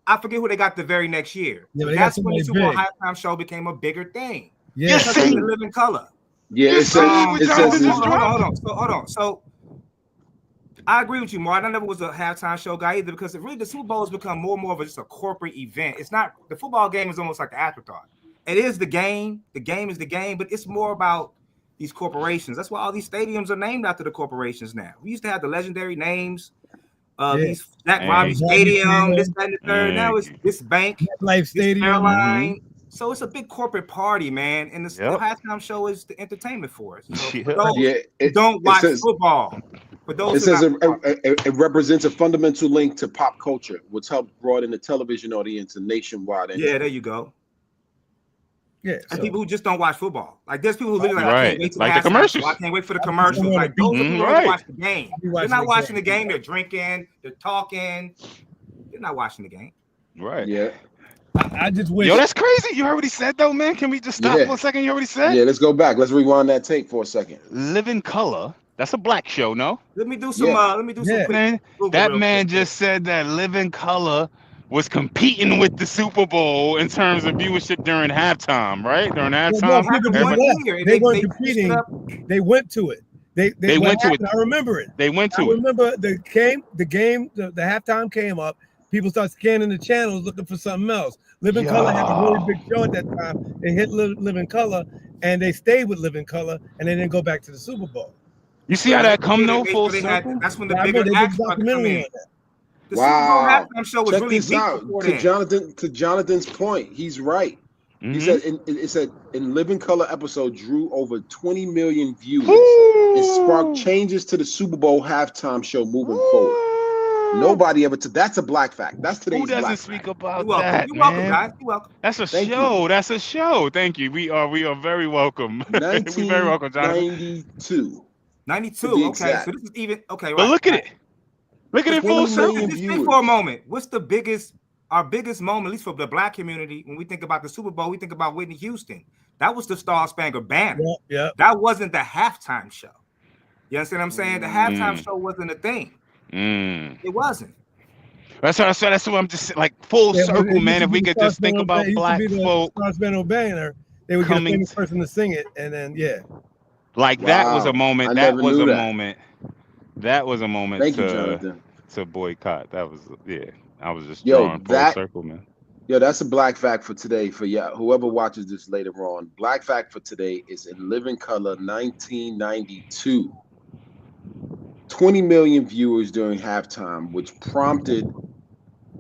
I forget who they got the very next year. Yeah, that's when the Super Bowl halftime show became a bigger thing. Yeah, the Living Color. Yeah, it says hold on. So I agree with you, Martin. I never was a halftime show guy either, because really the Super Bowl has become more and more of just a corporate event. It's not, the football game is almost like an afterthought. It is the game. The game is the game, but it's more about these corporations. That's why all these stadiums are named after the corporations now. We used to have the legendary names of these Jack Robbie Stadium, this, that, and the third. Now it's this bank, Life Stadium. Airline. So it's a big corporate party, man. And the halftime show is the entertainment for us. So for those don't watch football. For those it says it represents a fundamental link to pop culture, which helped broaden the television audience and nationwide. Yeah, there you go. Yeah, and people who just don't watch football. Like there's people who literally I can't wait to the commercials. I can't wait for the commercials. Like those people who watch the game. They're not watching the game. They're drinking. They're talking. They're not watching the game. Right. Yeah. I just wish. Yo, that's crazy. You heard what he said, though, man. Can we just stop for a second? You heard what he said? Yeah, let's go back. Let's rewind that tape for a second. Living Color. That's a black show, no? Let me do some. Man, that man just said that Living Color was competing with the Super Bowl in terms of viewership during halftime, right? During halftime, they weren't competing. They went to it. They went to it. I remember it. They went to it. I remember the halftime came up. People start scanning the channels looking for something else. Living Color had a really big show at that time. They hit Living Color, and they stayed with Living Color, and they didn't go back to the Super Bowl. You see how that come though, full circle? That's when the bigger acts come in. The Wow! Super Bowl halftime show was Check really this out. To Jonathan's point, he's right. He said it said in Living Color episode drew over 20 million views and sparked changes to the Super Bowl halftime show moving forward. Nobody ever. That's a black fact. That's today's. Who doesn't black speak fact. about You're that? You're welcome, guys. You're welcome. That's a show. That's a show. Thank you. We are very welcome. We're very welcome, Jonathan. 92. Okay, so this is even okay. Right. But look at it. Look at it full circle. Just think for a moment. What's our biggest moment, at least for the black community, when we think about the Super Bowl, we think about Whitney Houston. That was the Star Spangled Banner. Yeah. That wasn't the halftime show. You understand what I'm saying? The halftime show wasn't a thing. It wasn't. That's what I'm just like full circle, man. If we could just think about black folk. Star Spangled Banner, they would get a famous person to sing it, and then like that was a moment. That was a moment. That was a moment Thank you, Jonathan. To boycott. That was I was just drawing full circle, man. Yo, that's a black fact for today. For whoever watches this later on, black fact for today is in Living Color 1992. 20 million viewers during halftime, which prompted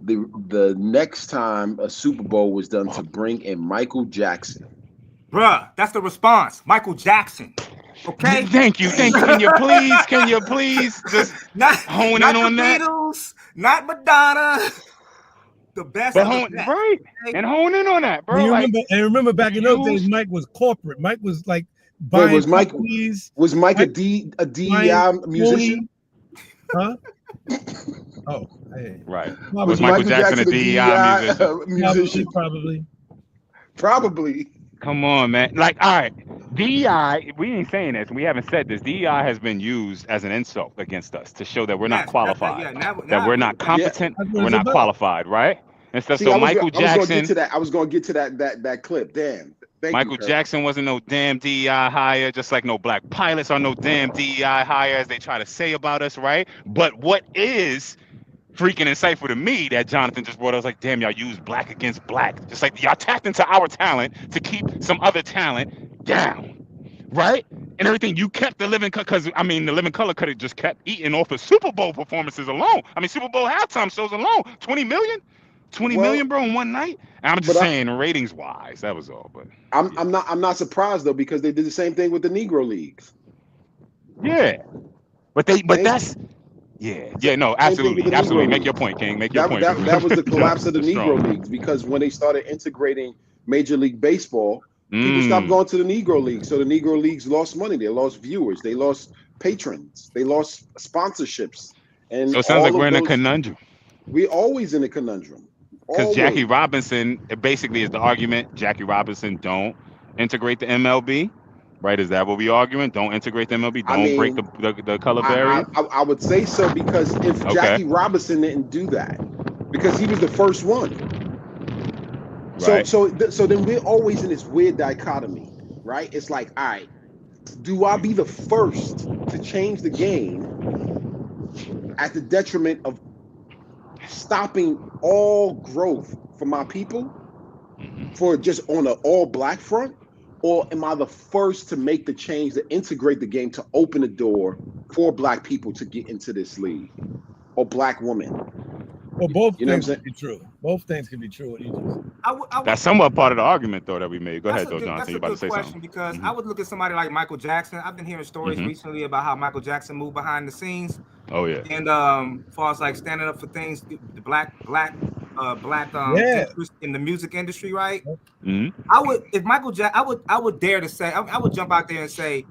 the next time a Super Bowl was done to bring in Michael Jackson. Bruh, that's the response. Michael Jackson. Okay. Thank you. Can you please just hone in on that? Beatles, not Madonna. The best. Right. And hone in on that, bro. Remember back in those days, Mike was corporate. Mike was like buying. Was Mike a DEI musician? Huh? Oh, hey. Right. Was Michael Jackson a DEI musician? Probably. Come on, man. Like, all right, DEI, we ain't saying this. We haven't said this. DEI has been used as an insult against us to show that we're not qualified, that we're not competent, we're not qualified, right? And stuff. So Michael Jackson. I was going to get to that clip. Damn. Michael Jackson wasn't no damn DEI hire, just like no black pilots are no damn DEI hire, as they try to say about us, right? But what is freaking insightful to me that Jonathan just brought up, I was like, damn, y'all use black against black. Just like y'all tapped into our talent to keep some other talent down, right? And everything, you kept the living, because I mean, the Living Color could have just kept eating off of Super Bowl performances alone. I mean, Super Bowl halftime shows alone, 20 million, bro, in one night. And I'm just saying, ratings wise, that was all. But I'm not surprised though, because they did the same thing with the Negro Leagues. Yeah, but that's no, absolutely. Make your point, King. Make your point. That was the collapse of the Negro Leagues, because when they started integrating Major League Baseball, people stopped going to the Negro Leagues. So the Negro Leagues lost money. They lost viewers. They lost patrons. They lost sponsorships. And so it sounds like we're in a conundrum. We're always in a conundrum. Because Jackie Robinson, it basically is the argument. Jackie Robinson don't integrate the MLB, right? Is that what we arguing? Don't integrate the MLB. Don't break the color barrier. I would say so, because if Jackie Robinson didn't do that, because he was the first one. Right. So then we're always in this weird dichotomy, right? It's like, all right, do I be the first to change the game at the detriment of stopping all growth for my people, for just on an all black front? Or am I the first to make the change, to integrate the game, to open the door for black people to get into this league, or black women? Well, both things can be true. Both things can be true. That's somewhat part of the argument, though, that we made. Go ahead, though, Jonathan. You about to say something? Because I would look at somebody like Michael Jackson. I've been hearing stories recently about how Michael Jackson moved behind the scenes. Oh yeah. And as far as like standing up for things, the black interest in the music industry, right? I would dare to say, I would jump out there and say,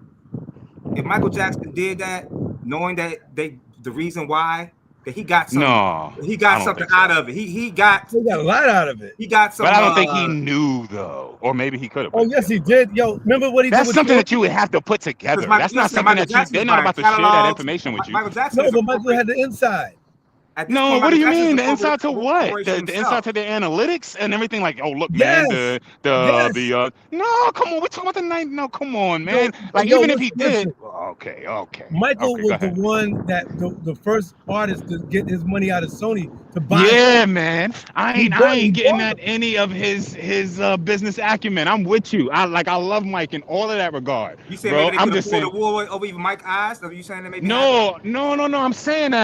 if Michael Jackson did that, knowing that the reason why, that he got something. He got something out of it. He got a lot out of it. He got something. But I don't think he knew though, or maybe he could have. Oh yes, he did. Yo, remember what he did? That's something that you would have to put together. That's not something that they're not about to share that information with you. Michael Jackson. No, but Michael had the inside. No, what do you mean? The inside to what? The inside to the analytics and everything. Like, oh look, man, no, come on, we're talking about the night. No, come on, man. Like, even if he did, okay. Michael was the one that the first artist to get his money out of Sony to buy. Yeah, man. I ain't getting at any of his business acumen. I'm with you. I love Mike in all of that regard. You saying maybe they could afford a war over even Mike Eyes? Are you saying that maybe? No. I'm saying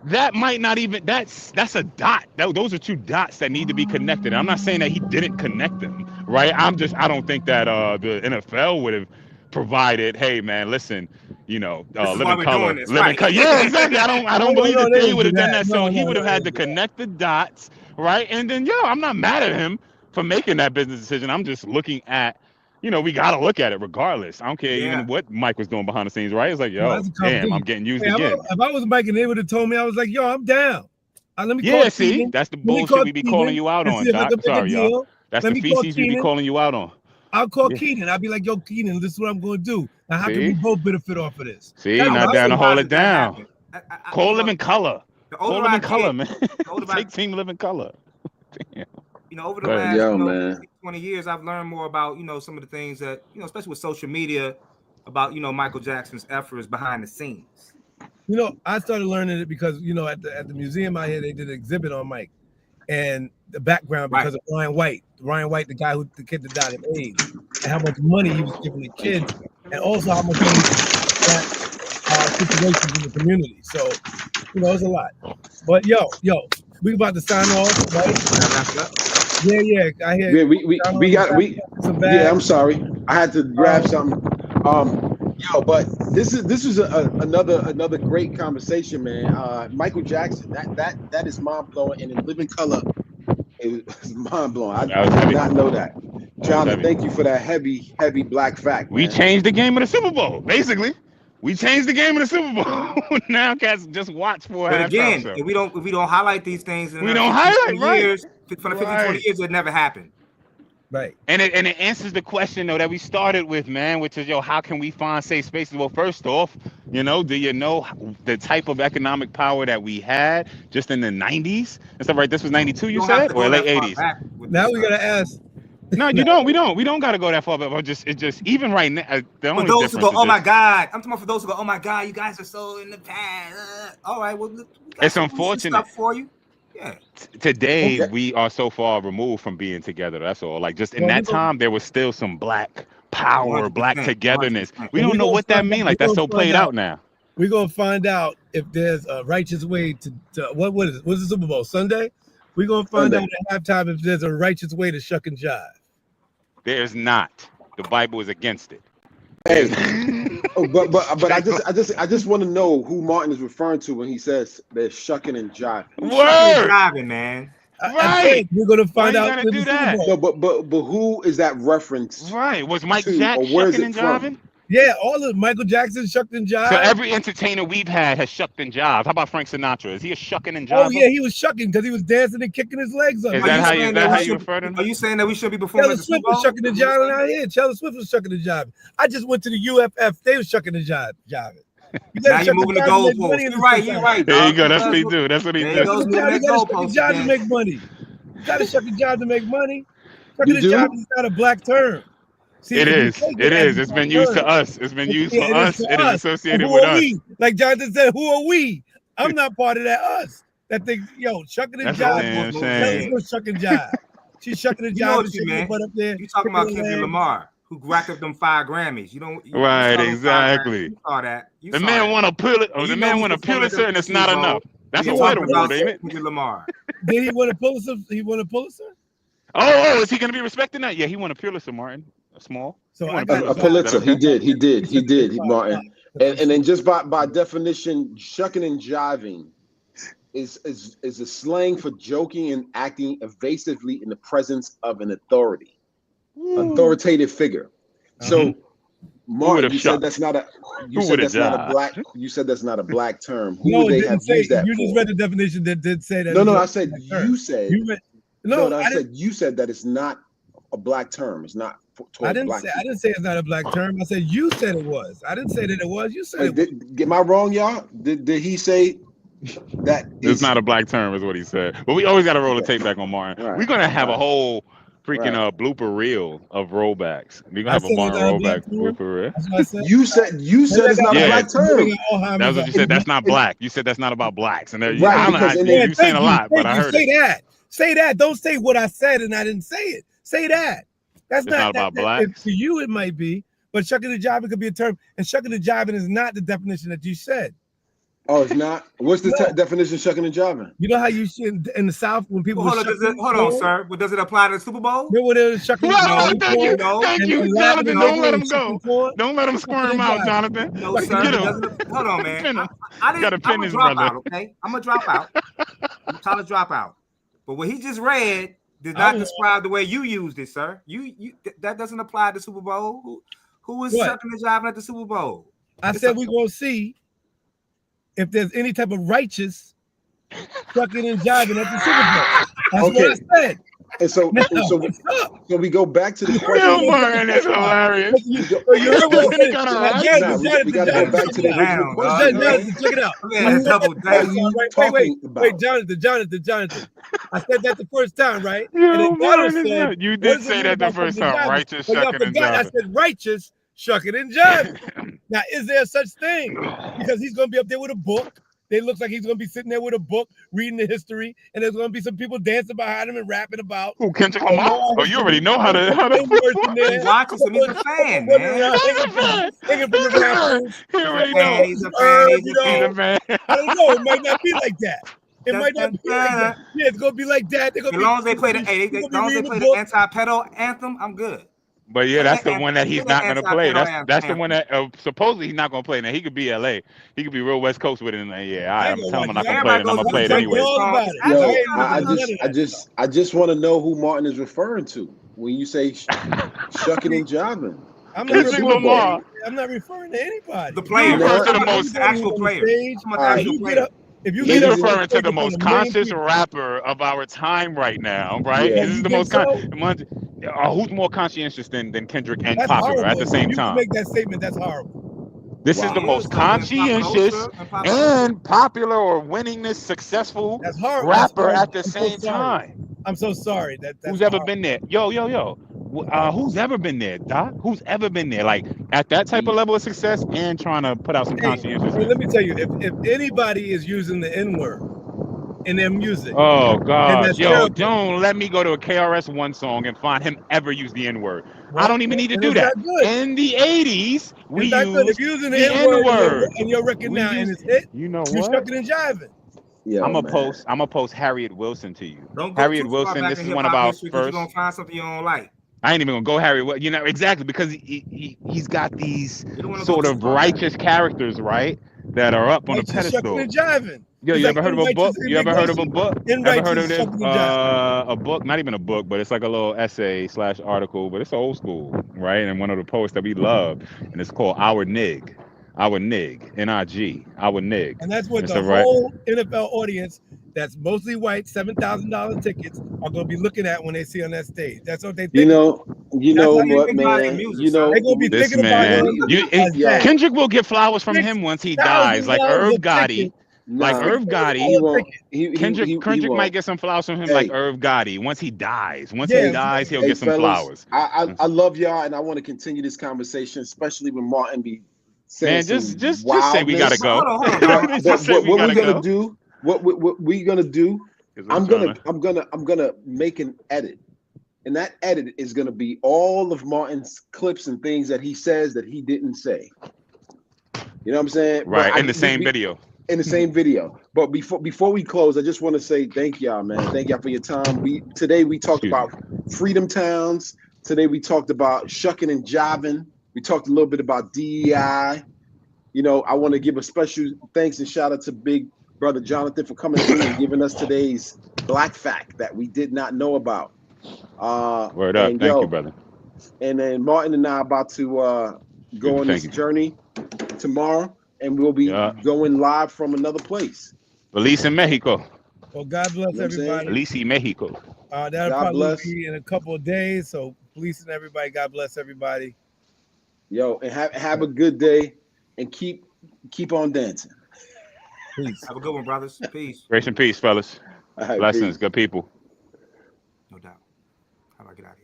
that might not even, that's a dot. Those are two dots that need to be connected. I'm not saying that he didn't connect them, right? I don't think that the NFL would have provided, hey man, listen, Living Color. Yeah, exactly. I don't believe that they would have done that. So he would have had to connect the dots, right? And then I'm not mad at him for making that business decision. I'm just looking at, we got to look at it regardless. I don't care even what Mike was doing behind the scenes, right? It's like, damn, I'm getting used again. If I was Mike and they would have told me, I was like, I'm down. Let me call Keenan. That's the bullshit we be calling you out on, Doc. Sorry, y'all. That's the feces we be calling you out on. I'll call Keenan. I'll be like, yo, Keenan, this is what I'm going to do. Now, how can we both benefit off of this? See, not down to hold it down. Call Living Color. Call Living Color, man. Take Team Living Color. Damn. Over the last 20 years, I've learned more about, some of the things that, especially with social media, about, Michael Jackson's efforts behind the scenes. I started learning it because, at the museum out here, they did an exhibit on Mike and the background because of Ryan White, the guy the kid that died of AIDS, and how much money he was giving the kids, and also how much money that situations in the community. So, it's a lot. But we about to sign off, right? Yeah, I hear. Yeah, I'm sorry, I had to grab something. But this is another great conversation, man. Michael Jackson, that is mind blowing, and in Living Color, it was mind blowing. I did not know that. John, thank you for that heavy black fact. We changed the game of the Super Bowl, basically. We changed the game of the Super Bowl. Now cats just watch for. But again, if we don't highlight these things, we don't highlight years. For the 50, 20 years, it never happened. Right. And it answers the question though that we started with, man, which is how can we find safe spaces? Well, first off, do you know the type of economic power that we had just in the 90s and stuff, right? This was 92, you said, or late 80s? Now we gotta ask, No, you don't. We don't got to go that far. But it just even right now. The For only those who difference go, is oh my just- God, I'm talking about for those who go, oh my God, you guys are so in the past. All right, well, we got It's some unfortunate. stuff for you. Yeah. Today Okay. we are so far removed from being together. That's all. Like just in Well, that time, there was still some black power, black 100%, togetherness. 100%. We And don't we know gonna what that find means. out- Like we that's gonna so played find out out. now. We're gonna find out if there's a righteous way to what is it? What's the Super Bowl Sunday? We're gonna find Sunday. out at halftime if there's a righteous way to shuck and jive. There's not. The Bible is against it. Hey, but I just want to know who Martin is referring to when he says they're shucking and jiving. Word. Driving, man. I Right. said we're gonna Why find you out gotta in the do Super that? Bowl. No, but who is that reference? Right. Was Mike to, Jack or where's shucking it and from? jiving? Yeah, all of Michael Jackson shucked and jive. So every entertainer we've had has shucked and jived. How about Frank Sinatra? Is he a shucking and Oh jiving? yeah, he was shucking because he was dancing and kicking his legs up. Is Are that you how saying you that we you should- refer to him? Are you saying that we should be performing Taylor at the Swift Super was Bowl? shucking and jiving out here. Taylor Swift was shucking and jiving. I just went to the UFF. They was shucking and jiving. Now you're moving the goalposts. You're right. You're right. There you dog. go. That's what he do. That's what he There you do. go. You Moving that gotta shuck a goalpost job to again. make money. You gotta shuck a job to make money. You Shucking a do? job is not a black term. See, It if you is. take It as is. a It's been black used to term, us. It's been used yeah, for us. to It is us. associated And with who are us. we? Like Jonathan said, who are we? I'm not part of that us. That thing, shucking and That's a jive. damn Taylor shame. Swift shucking jive. She's shucking and You know jive what and you shaking her meant. butt up there. You talking about kicking her Kendrick legs. Lamar, who racked up them 5 Grammys. You don't. You Right, saw those 5 exactly. Grammys. You saw that. You The saw man that. won a Pulitzer. And The you know man he's won a performing at Pulitzer, the and it's Super not Bowl. enough. That's You're a word talking about award, ain't it? Kendrick Lamar. Did he win a Pulitzer? He won a Pulitzer? Oh, is he gonna be respecting that? Yeah, he won a Pulitzer, Martin. A small. So He I won got A Pulitzer. He did, Martin. Okay. And then just by definition, shucking and jiving is a slang for joking and acting evasively in the presence of an authoritative figure. So, Martin, would've you shucked? said that's not a Who would've jived? that's not a black term. Who No, would it they didn't have say. used that You just for? read the definition that did say that. No, it's no, a I said black term. you said. You read, No, no, I I didn't. said you said that it's not a black term. It's not towards black I people. didn't say it's not a black term. I said you said it was. I didn't say that it was. You said Wait, it was. am I wrong, y'all? Did he say that It's not a black term, is what he said. But we always got to roll the tape back on Martin. Right, We're gonna have a right. whole freaking Right. Blooper reel of rollbacks. We're gonna I have a said Martin it's not a black rollback term? blooper reel. That's what I said. You said it's not Yeah. a black term. That's what you said. That's not black. You said that's not about blacks. And there, Right, because in you saying a lot, but I heard say it. that. Say that. Don't say what I said and I didn't say it. Say that. That's It's not about blacks? To you, it might be, but shucking and jiving could be a term, and shucking and jiving is not the definition that you said. Oh, it's not. What's the No. definition of shucking and jiving? You know how you should in the South when people. Hold on, sir. But does it apply to the Super Bowl? Remember when they were shucking? Well, and thank you, No. thank you, and laughing Jonathan. and Don't let laughing him go. and corn? Don't let him squirm out, Jonathan. No, sir. Get It him. doesn't- Hold on, man. Pin him. I didn't. Gotta pin I'm a his dropout, brother. okay? I'm a dropout. I'm trying to drop out. But what he just read did I not will- describe the way you used it, sir. That doesn't apply to Super Bowl. Who is What? sucking and jiving at the Super Bowl? I said we're gonna see if there's any type of righteous shucking and jiving at the Super Bowl. That's Okay. what I said. And so What's up? we go back to the Yo, question. Martin, that's hilarious. You heard what I said? Got a Now, right. Jonathan, Nah, we Jonathan, gotta go Jonathan, back to the check it out. original Down, question. Jonathan, check it out. Yeah, I said double that the first down. time, right? Talking Wait, about? Jonathan. I said that the first time, right? Yo, And then Martin, Donald said, you what did does it say mean that the about first shucking and time. jiving? Righteous But y'all shucking and forgot I jiving. said righteous shucking and jiving. Now, is there such thing? Because he's going to be up there with a book. It looks like he's going to be sitting there with a book, reading the history, and there's going to be some people dancing behind him and rapping about. Who, Kendrick Lamar? Oh, you already know how to. He watches him. He's a fan, man. Hanging from the rafters. He already Fan, know. he's a fan. He's You a know, He's fan. a man. I don't know. It might not be like that. It might not be like that. Yeah, it's gonna be like that. They're As gonna long as they play the, they're as gonna be long as they reading play the the book. anti-pedo anthem, I'm good. But yeah, that's the one that he's Play not the gonna play. anti-pedo That's the anthem. one that supposedly he's not gonna play. Now he could be LA. He could be real West Coast with it. And yeah, I I'm ain't telling him I'm gonna not gonna play it. And I'm gonna play it anyway. All about it. Yo, ain't I just want to know who Martin is referring to when you say shucking and jiving. I'm Kendrick not referring to Lamar. anybody. I'm not referring to anybody. The player, You know what? the Everybody most actual player. Stage, I'm an All right. actual you get player. up, if you He's get up, referring to the in most front of a million conscious people, rapper of our time right now, right? Yeah. This is You the think most who's more conscientious than Kendrick and that's popular horrible. at the same You can time? make that statement. That's horrible. This is Wow. the most conscientious and popular or winningest successful That's horrible. rapper That's horrible. at the I'm so same sorry. time. I'm so sorry. That's Who's ever horrible. been there? Yo. Who's ever been there, Doc? Who's ever been there? Like at that type of level of success and trying to put out some conscientious. Hey, let me tell you, if anybody is using the N-word in their music, oh gosh, yo, terrible. don't let me go to a KRS-One song and find him ever use the N-word. Well, I don't even need to do that. In the 80s, we used if you're using the N-word in your record now and it's hit, you know you're what? shucking and jiving. I'm gonna post Harriet Wilson to you. Don't go Harriet too far Wilson. back This in is one hip-hop of our history 'cause first. you're gonna find something you don't like. I ain't even gonna go Harriet. You know exactly because he's got these go sort too of far righteous characters, right? That are up on a Righteous pedestal. shucking and jiving. Yo, you ever heard of a book? You ever heard of a book? Ever heard of this? A book, not even a book, but it's like a little essay / article, but it's old school, right? And one of the poets that we love, and it's called Our Nig, N-I-G, Our Nig. And that's what it's the whole NFL audience, that's mostly white, $7,000 tickets, are going to be looking at when they see on that stage. That's what they think. You know what, man? Music, they're going to be this thinking man, about him. Kendrick will get flowers from him once he dies, like Irv Gotti. Like Irv Gotti, Kendrick might get some flowers from him, like Irv Gotti. Once he dies, he'll get some flowers. I love y'all, and I want to continue this conversation, especially when Martin be saying, man, just say we gotta go. What we're gonna do? What we gonna do? I'm gonna make an edit, and that edit is gonna be all of Martin's clips and things that he says that he didn't say. You know what I'm saying? Right, in the same video. In the same video. But before we close, I just want to say thank y'all, man. Thank y'all for your time. Today we talked about freedom towns. Today we talked about shucking and jiving. We talked a little bit about DEI. You know, I want to give a special thanks and shout out to Big Brother Jonathan for coming in and giving us today's black fact that we did not know about. Word up. Thank you, brother. And then Martin and I are about to go on this journey tomorrow. And we'll be going live from another place. Feliz in Mexico. Well, God bless everybody. Feliz in Mexico. That'll probably be in a couple of days. So, Feliz and everybody. God bless everybody. Yo, and have a good day, and keep on dancing. Peace. Have a good one, brothers. Peace. Grace and peace, fellas. Right, blessings, peace. Good people. No doubt. How do I get out of here?